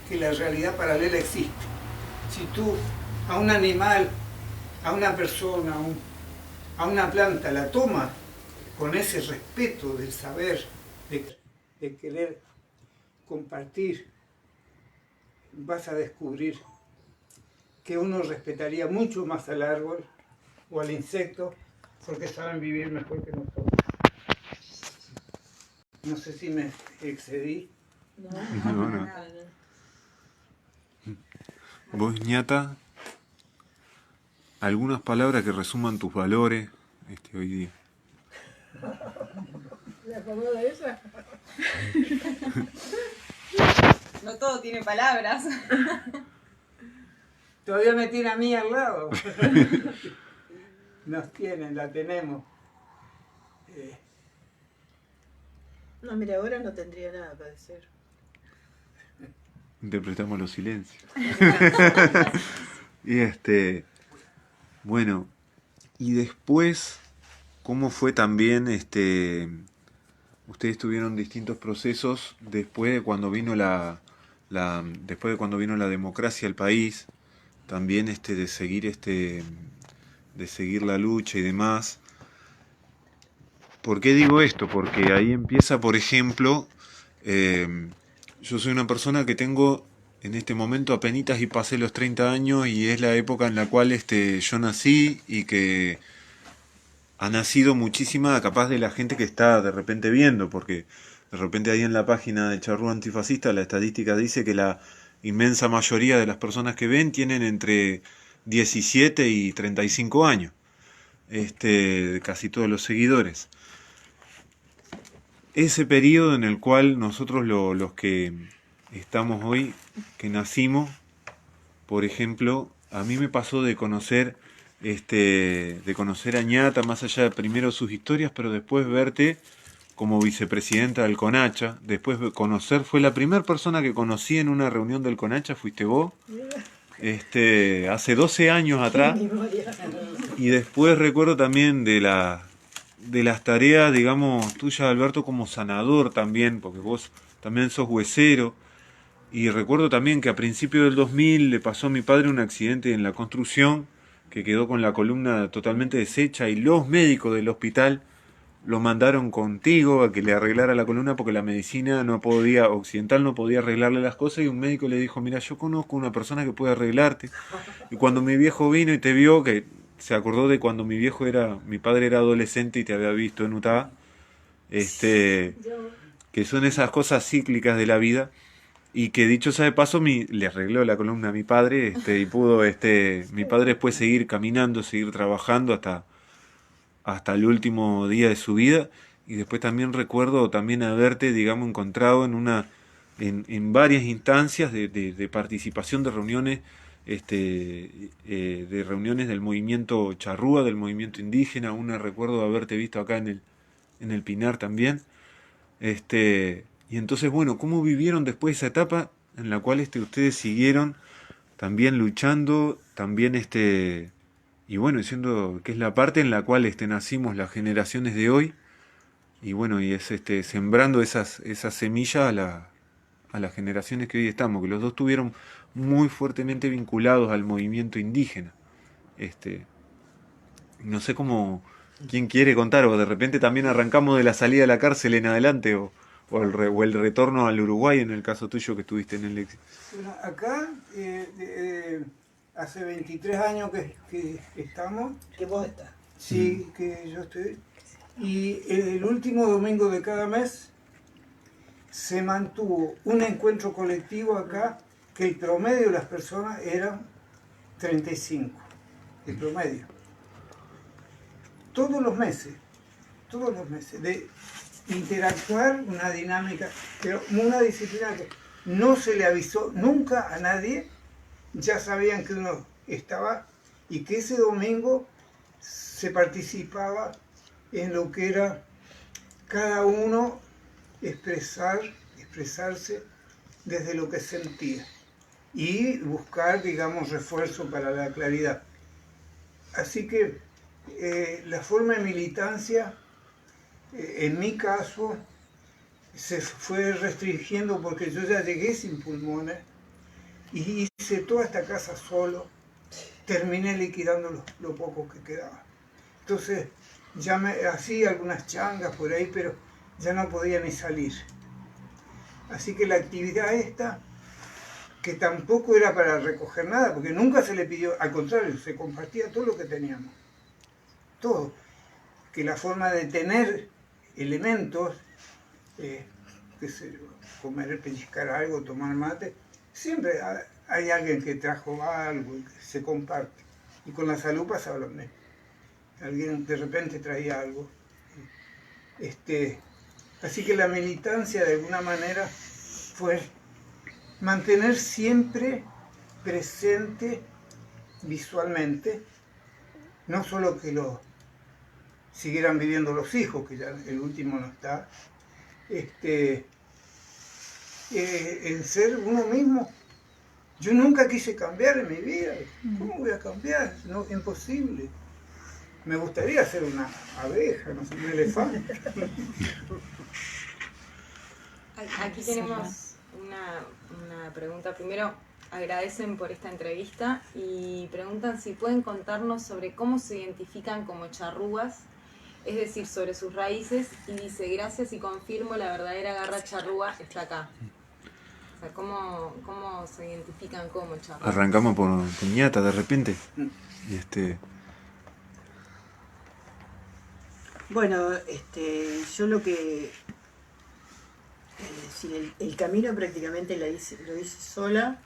que la realidad paralela existe. Si tú a un animal, a una persona, a una planta la tomas con ese respeto del saber, de querer compartir, vas a descubrir que uno respetaría mucho más al árbol o al insecto porque saben vivir mejor que nosotros. No sé si me excedí. No. Vos, ñata, algunas palabras que resuman tus valores hoy día. ¿Le acordó de esa? No todo tiene palabras. Todavía me tiene a mí al lado. Nos tienen, la tenemos. No, mira, ahora no tendría nada para decir. Interpretamos los silencios. Y bueno, y después, ¿cómo fue también ustedes tuvieron distintos procesos después de cuando vino después de cuando vino la democracia al país, también de seguir la lucha y demás? ¿Por qué digo esto? Porque ahí empieza, por ejemplo, yo soy una persona que tengo en este momento apenitas y pasé los 30 años y es la época en la cual yo nací y que ha nacido muchísima capaz de la gente que está de repente viendo, porque de repente ahí en la página de Charrúa Antifascista la estadística dice que la inmensa mayoría de las personas que ven tienen entre 17 y 35 años, casi todos los seguidores. Ese periodo en el cual nosotros los que estamos hoy, que nacimos, por ejemplo, a mí me pasó de conocer a ñata, más allá de primero sus historias, pero después verte como vicepresidenta del CONACHA, después fue la primera persona que conocí en una reunión del CONACHA, fuiste vos, hace 12 años atrás, y después recuerdo también de las tareas, digamos, tuyas, Alberto, como sanador también, porque vos también sos huesero, y recuerdo también que a principios del 2000 le pasó a mi padre un accidente en la construcción, que quedó con la columna totalmente deshecha, y los médicos del hospital lo mandaron contigo a que le arreglara la columna porque la medicina occidental no podía arreglarle las cosas, y un médico le dijo, mira, yo conozco una persona que puede arreglarte. Y cuando mi viejo vino y te vio, que se acordó de cuando mi padre era adolescente y te había visto en Utah, que son esas cosas cíclicas de la vida, y que dicho sea de paso le arregló la columna a mi padre, y pudo mi padre después seguir caminando, seguir trabajando hasta el último día de su vida. Y después también recuerdo también haberte, digamos, encontrado en varias instancias de participación de reuniones, de reuniones del movimiento charrúa, del movimiento indígena. Recuerdo haberte visto acá en el Pinar también. Y entonces, bueno, ¿cómo vivieron después esa etapa en la cual ustedes siguieron también luchando, también y bueno, diciendo que es la parte en la cual nacimos las generaciones de hoy, y bueno, y es sembrando esas semillas a las generaciones que hoy estamos, que los dos estuvieron muy fuertemente vinculados al movimiento indígena. No sé quién quiere contar, o de repente también arrancamos de la salida de la cárcel en adelante, o el retorno al Uruguay, en el caso tuyo que estuviste en el exilio. Bueno, acá hace 23 años que estamos. Que vos estás. Sí, que yo estoy. Y el último domingo de cada mes se mantuvo un encuentro colectivo acá, que el promedio de las personas eran 35. El promedio. Todos los meses, de interactuar, una dinámica, pero una disciplina que no se le avisó nunca a nadie. Ya sabían que uno estaba y que ese domingo se participaba en lo que era cada uno expresarse desde lo que sentía y buscar, digamos, refuerzo para la claridad. Así que la forma de militancia, en mi caso, se fue restringiendo porque yo ya llegué sin pulmones y hice toda esta casa solo, terminé liquidando lo poco que quedaba. Entonces ya me hacía algunas changas por ahí, pero ya no podía ni salir. Así que la actividad esta, que tampoco era para recoger nada, porque nunca se le pidió, al contrario, se compartía todo lo que teníamos. Todo. Que la forma de tener elementos, qué sé yo, comer, pellizcar algo, tomar mate, siempre hay alguien que trajo algo y que se comparte. Y con la salud pasaba lo mismo. Alguien de repente traía algo. Así que la militancia de alguna manera fue mantener siempre presente visualmente, no solo que lo siguieran viviendo los hijos, que ya el último no está, en ser uno mismo. Yo nunca quise cambiar en mi vida. ¿Cómo voy a cambiar? No, imposible. Me gustaría ser una abeja, no sé, un elefante. Aquí tenemos una pregunta. Primero, agradecen por esta entrevista y preguntan si pueden contarnos sobre cómo se identifican como charrúas, es decir, sobre sus raíces, y dice, gracias y confirmo, la verdadera garra charrúa está acá. O sea, ¿cómo se identifican como charrúas? Arrancamos por ñata de repente. Bueno, yo lo que... el camino prácticamente lo hice sola,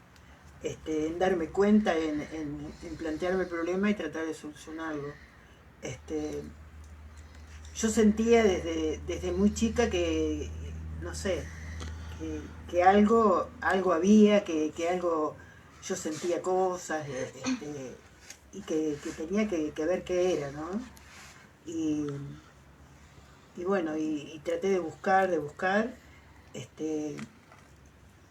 en darme cuenta, en plantearme el problema y tratar de solucionarlo. Yo sentía desde muy chica que, no sé, que algo había, que algo, yo sentía cosas, y que tenía que ver qué era, ¿no? Y bueno, y traté de buscar,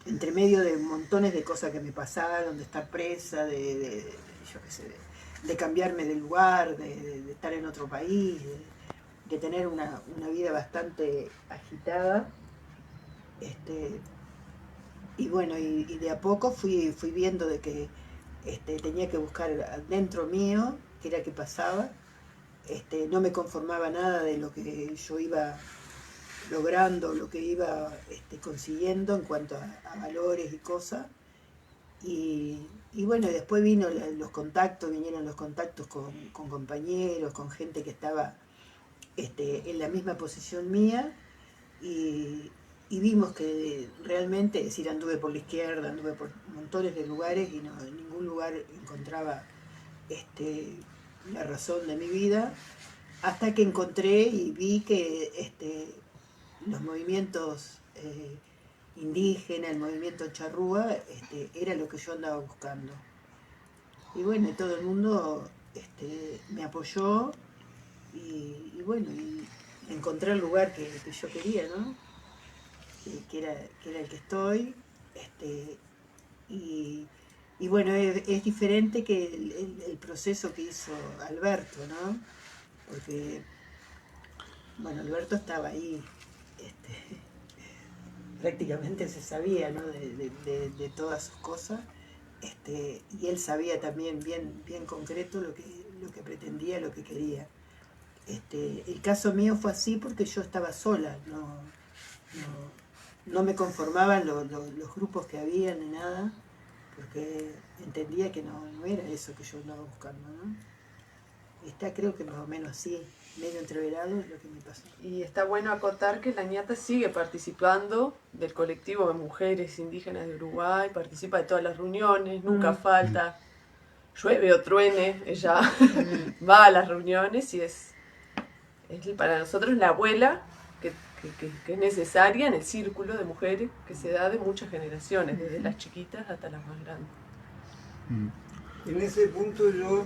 entre medio de montones de cosas que me pasaron, de estar presa, yo qué sé, de cambiarme de lugar, de estar en otro país, de tener una vida bastante agitada. Y bueno, y de a poco fui viendo de que tenía que buscar dentro mío qué era que pasaba. No me conformaba nada de lo que yo iba logrando, lo que iba consiguiendo en cuanto a valores y cosas. Y bueno, después vinieron los contactos con compañeros, con gente que estaba en la misma posición mía, y vimos que realmente, es decir, anduve por la izquierda, anduve por montones de lugares y no, en ningún lugar encontraba la razón de mi vida, hasta que encontré y vi que los movimientos indígenas, el movimiento charrúa, era lo que yo andaba buscando. Y bueno, todo el mundo me apoyó y bueno, y encontré el lugar que yo quería, ¿no? Que era el que estoy. Y bueno, es diferente que el proceso que hizo Alberto, ¿no? Porque, bueno, Alberto estaba ahí, prácticamente se sabía, ¿no? de todas sus cosas, y él sabía también bien concreto lo que pretendía, lo que quería. El caso mío fue así porque yo estaba sola, no me conformaban los grupos que había ni nada, porque entendía que no era eso que yo andaba buscando, ¿no? Creo que más o menos así, medio entreverado es lo que me pasó. Y está bueno acotar que la ñata sigue participando del colectivo de mujeres indígenas de Uruguay, participa de todas las reuniones, nunca falta, llueve o truene, ella va a las reuniones y es para nosotros la abuela que es necesaria en el círculo de mujeres que se da de muchas generaciones, desde las chiquitas hasta las más grandes. En ese punto yo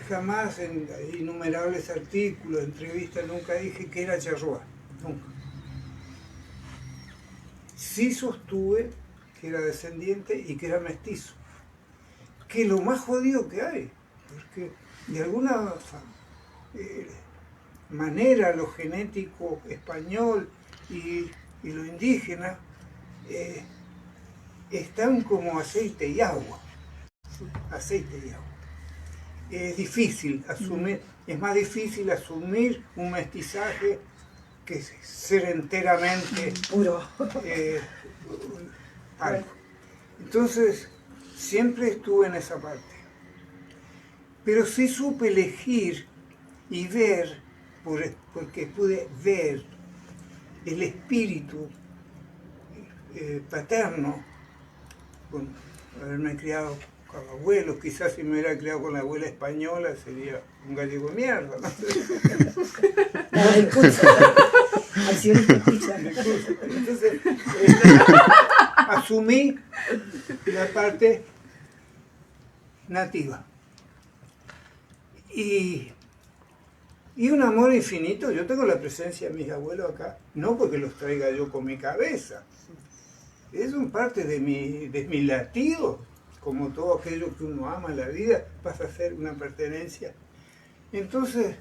jamás en innumerables artículos, entrevistas, nunca dije que era charrúa, nunca. Sí sostuve que era descendiente y que era mestizo, que es lo más jodido que hay, porque de alguna manera lo genético español y lo indígena están como aceite y agua, aceite y agua. Es difícil asumir, es más difícil asumir un mestizaje que ser enteramente Puro. Algo. Entonces, siempre estuve en esa parte. Pero sí supe elegir y ver, porque pude ver el espíritu paterno, con haberme criado con abuelos, quizás si me hubiera criado con la abuela española sería un gallego de mierda, ¿no? Nada, disculpa. Acciones que escuchan. Entonces, asumí la parte nativa. Y un amor infinito. Yo tengo la presencia de mis abuelos acá, no porque los traiga yo con mi cabeza. Es un parte de mi latido, como todo aquello que uno ama en la vida, pasa a ser una pertenencia. Entonces,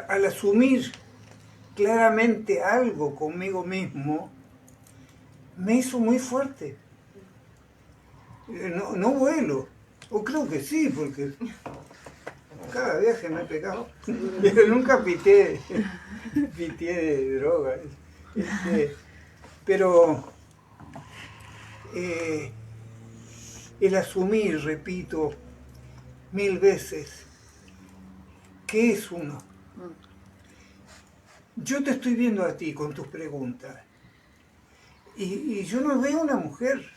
al asumir claramente algo conmigo mismo, me hizo muy fuerte. No vuelo, o creo que sí, porque cada viaje me he pegado, pero nunca pité de droga. Pero el asumir, repito, 1000 veces, ¿qué es uno? Yo te estoy viendo a ti con tus preguntas y yo no veo una mujer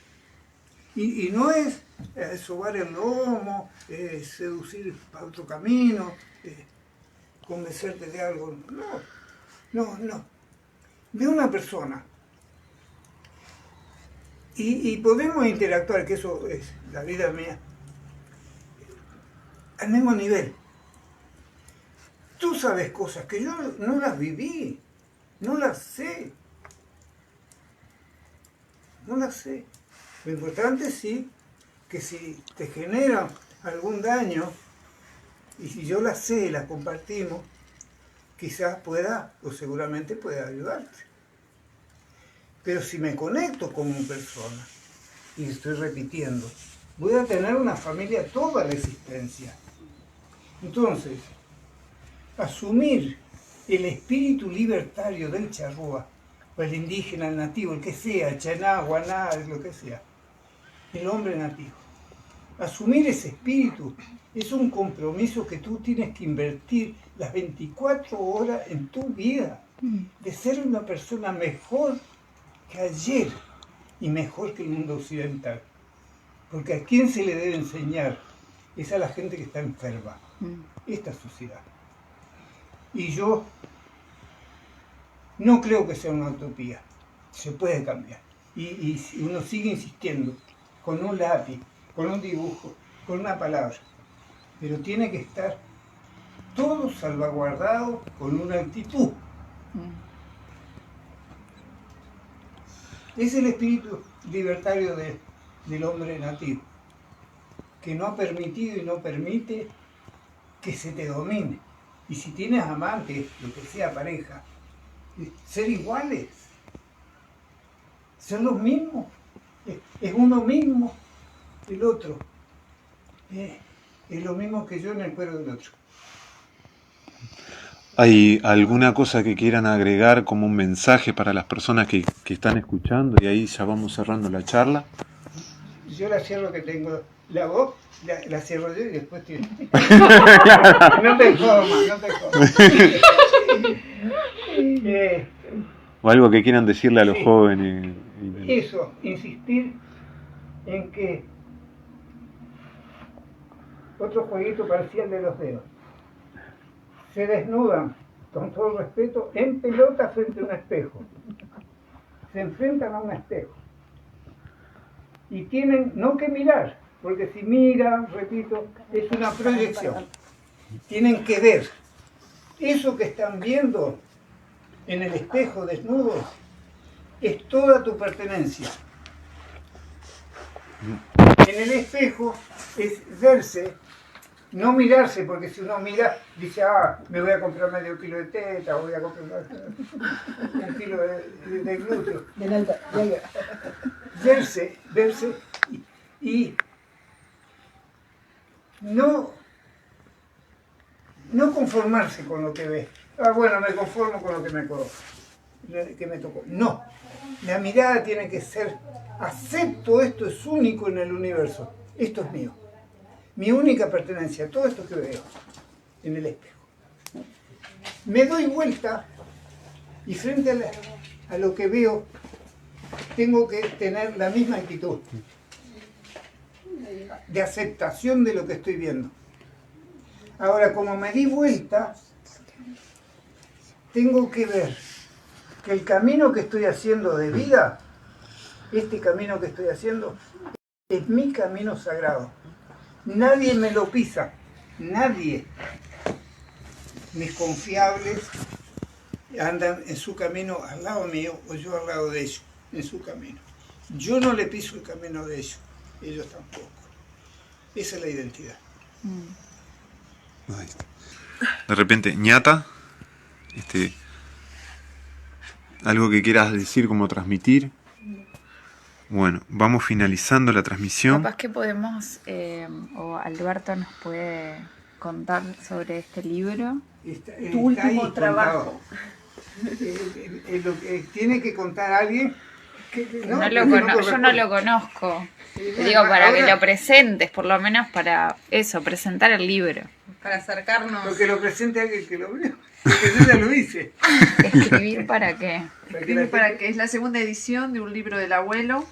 y no es sobar el lomo, seducir para otro camino, convencerte de algo, no, veo una persona y podemos interactuar, que eso es la vida mía, al mismo nivel. Tú sabes cosas que yo no las viví, no las sé. Lo importante sí, que si te genera algún daño, y si yo las sé y las compartimos, quizás pueda, o seguramente pueda ayudarte. Pero si me conecto como persona, y estoy repitiendo, voy a tener una familia toda la existencia. Entonces, asumir el espíritu libertario del charrúa, o el indígena, el nativo, el que sea, chaná, guaná, lo que sea, el hombre nativo. Asumir ese espíritu es un compromiso que tú tienes que invertir las 24 horas en tu vida, de ser una persona mejor que ayer y mejor que el mundo occidental. Porque a quién se le debe enseñar es a la gente que está enferma, esta sociedad. Y yo no creo que sea una utopía, se puede cambiar. Y uno sigue insistiendo, con un lápiz, con un dibujo, con una palabra. Pero tiene que estar todo salvaguardado con una actitud. Es el espíritu libertario del hombre nativo, que no ha permitido y no permite que se te domine. Y si tienes amantes, lo que sea pareja, ser iguales, ser los mismos, es uno mismo el otro, es lo mismo que yo en el cuero del otro. ¿Hay alguna cosa que quieran agregar como un mensaje para las personas que están escuchando? Y ahí ya vamos cerrando la charla. Yo la cierro que tengo, la voz la cierro yo y después te... No te jodas, no te jodas. O algo que quieran decirle a los sí, jóvenes. Eso, insistir en que otro jueguito parcial de los dedos. Se desnudan, con todo respeto, en pelota frente a un espejo. Se enfrentan a un espejo. Y tienen no que mirar, Porque si miran, repito, es una proyección. Tienen que ver. Eso que están viendo en el espejo desnudos es toda tu pertenencia. En el espejo es verse, no mirarse, porque si uno mira, dice, me voy a comprar medio kilo de teta, voy a comprar un kilo de glúteo. Verse y no conformarse con lo que ve. Bueno, me conformo con lo que me tocó. No, la mirada tiene que ser, acepto esto, es único en el universo, esto es mío. Mi única pertenencia, todo esto que veo en el espejo. Me doy vuelta y frente a lo que veo, tengo que tener la misma actitud de aceptación de lo que estoy viendo. Ahora, como me di vuelta, tengo que ver que el camino que estoy haciendo de vida, este camino que estoy haciendo, es mi camino sagrado. Nadie me lo pisa, nadie. Mis confiables andan en su camino al lado mío o yo al lado de ellos, en su camino. Yo no le piso el camino de ellos tampoco. Esa es la identidad. De repente, ñata, algo que quieras decir, como transmitir. Bueno, vamos finalizando la transmisión. Capaz que podemos, o Alberto nos puede contar sobre este libro. Tu último trabajo. Tiene que contar alguien. Yo no lo conozco. Te digo, para que lo presentes, por lo menos para eso, presentar el libro. Para acercarnos. Porque lo presente alguien que lo vea. Porque yo ya lo hice. ¿Escribir para qué? Escribir para qué es la segunda edición de un libro del abuelo,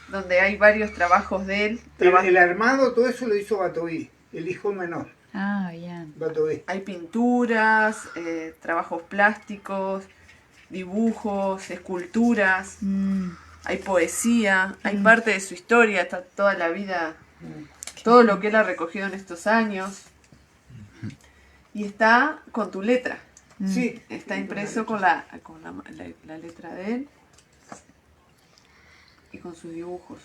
donde hay varios trabajos de él. El armado, todo eso lo hizo Batoí, el hijo menor. Ah, bien. Batoí. Hay pinturas, trabajos plásticos, dibujos, esculturas, hay poesía, hay parte de su historia, está toda la vida, todo lo que él ha recogido en estos años. Y está con tu letra. Sí. Está impreso con la letra de él y con sus dibujos.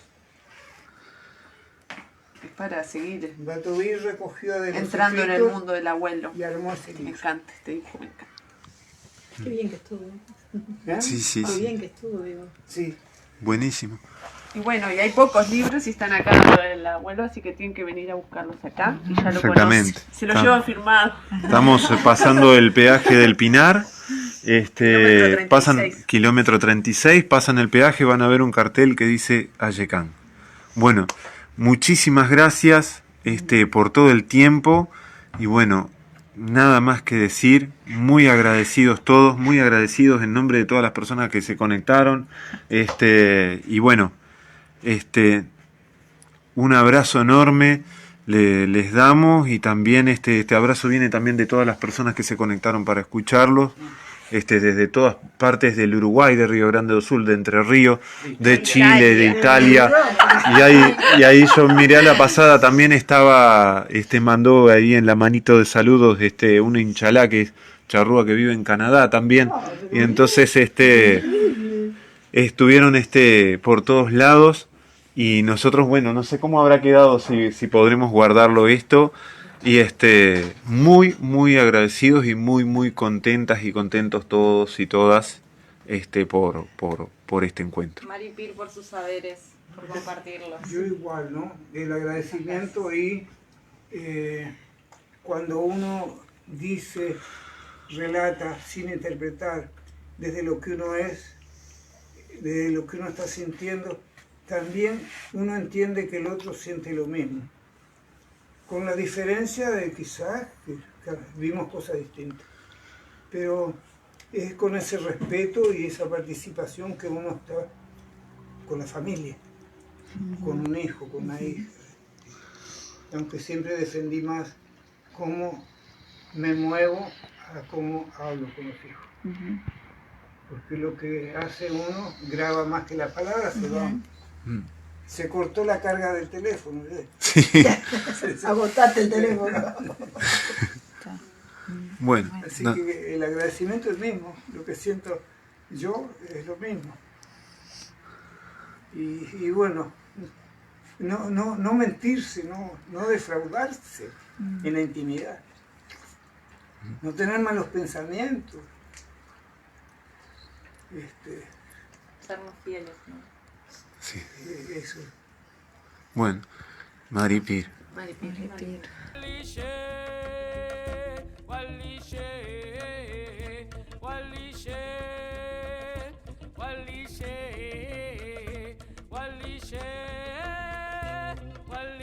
Es para seguir Batoí recogió de los entrando en el escritos mundo del abuelo. y armó ese Me libro. encanta este dibujo, me encanta. Qué bien que estuvo. ¿Eh? Sí. Qué bien que estuvo, digo. Sí. Buenísimo. Y bueno, y hay pocos libros y están acá dentro del abuelo, así que tienen que venir a buscarlos acá. Y ya lo Exactamente. conocen. Se lo llevan firmado. Estamos pasando el peaje del Pinar. Kilómetro 36. Pasan kilómetro 36, pasan el peaje, van a ver un cartel que dice Ayecán. Bueno, muchísimas gracias por todo el tiempo y bueno, nada más que decir, muy agradecidos todos, muy agradecidos en nombre de todas las personas que se conectaron, y bueno, un abrazo enorme les damos y también este abrazo viene también de todas las personas que se conectaron para escucharlos, desde todas partes del Uruguay, de Río Grande do Sul, de Entre Ríos, de Chile, de Italia, y ahí yo miré a la pasada, también estaba, mandó ahí en la manito de saludos, una inchalá que es charrúa que vive en Canadá también, y entonces estuvieron por todos lados, y nosotros, bueno, no sé cómo habrá quedado, si podremos guardarlo esto, y muy, muy agradecidos y muy, muy contentas y contentos todos y todas por este encuentro. Maripil por sus saberes, por compartirlos. Yo igual, ¿no? El agradecimiento y cuando uno dice, relata sin interpretar desde lo que uno es, desde lo que uno está sintiendo, también uno entiende que el otro siente lo mismo. Con la diferencia de quizás que vimos cosas distintas. Pero es con ese respeto y esa participación que uno está con la familia, con un hijo, con una hija. Aunque siempre defendí más cómo me muevo a cómo hablo con los hijos. Porque lo que hace uno graba más que la palabra, se cortó la carga del teléfono. Agotaste el teléfono. Bueno, Así no- que el agradecimiento es el mismo, lo que siento yo es lo mismo. Y bueno, no mentirse, no defraudarse en la intimidad, no tener malos pensamientos. Sernos fieles, ¿no? sí. Eso. Bueno, Maripir. Maripir. Alicia.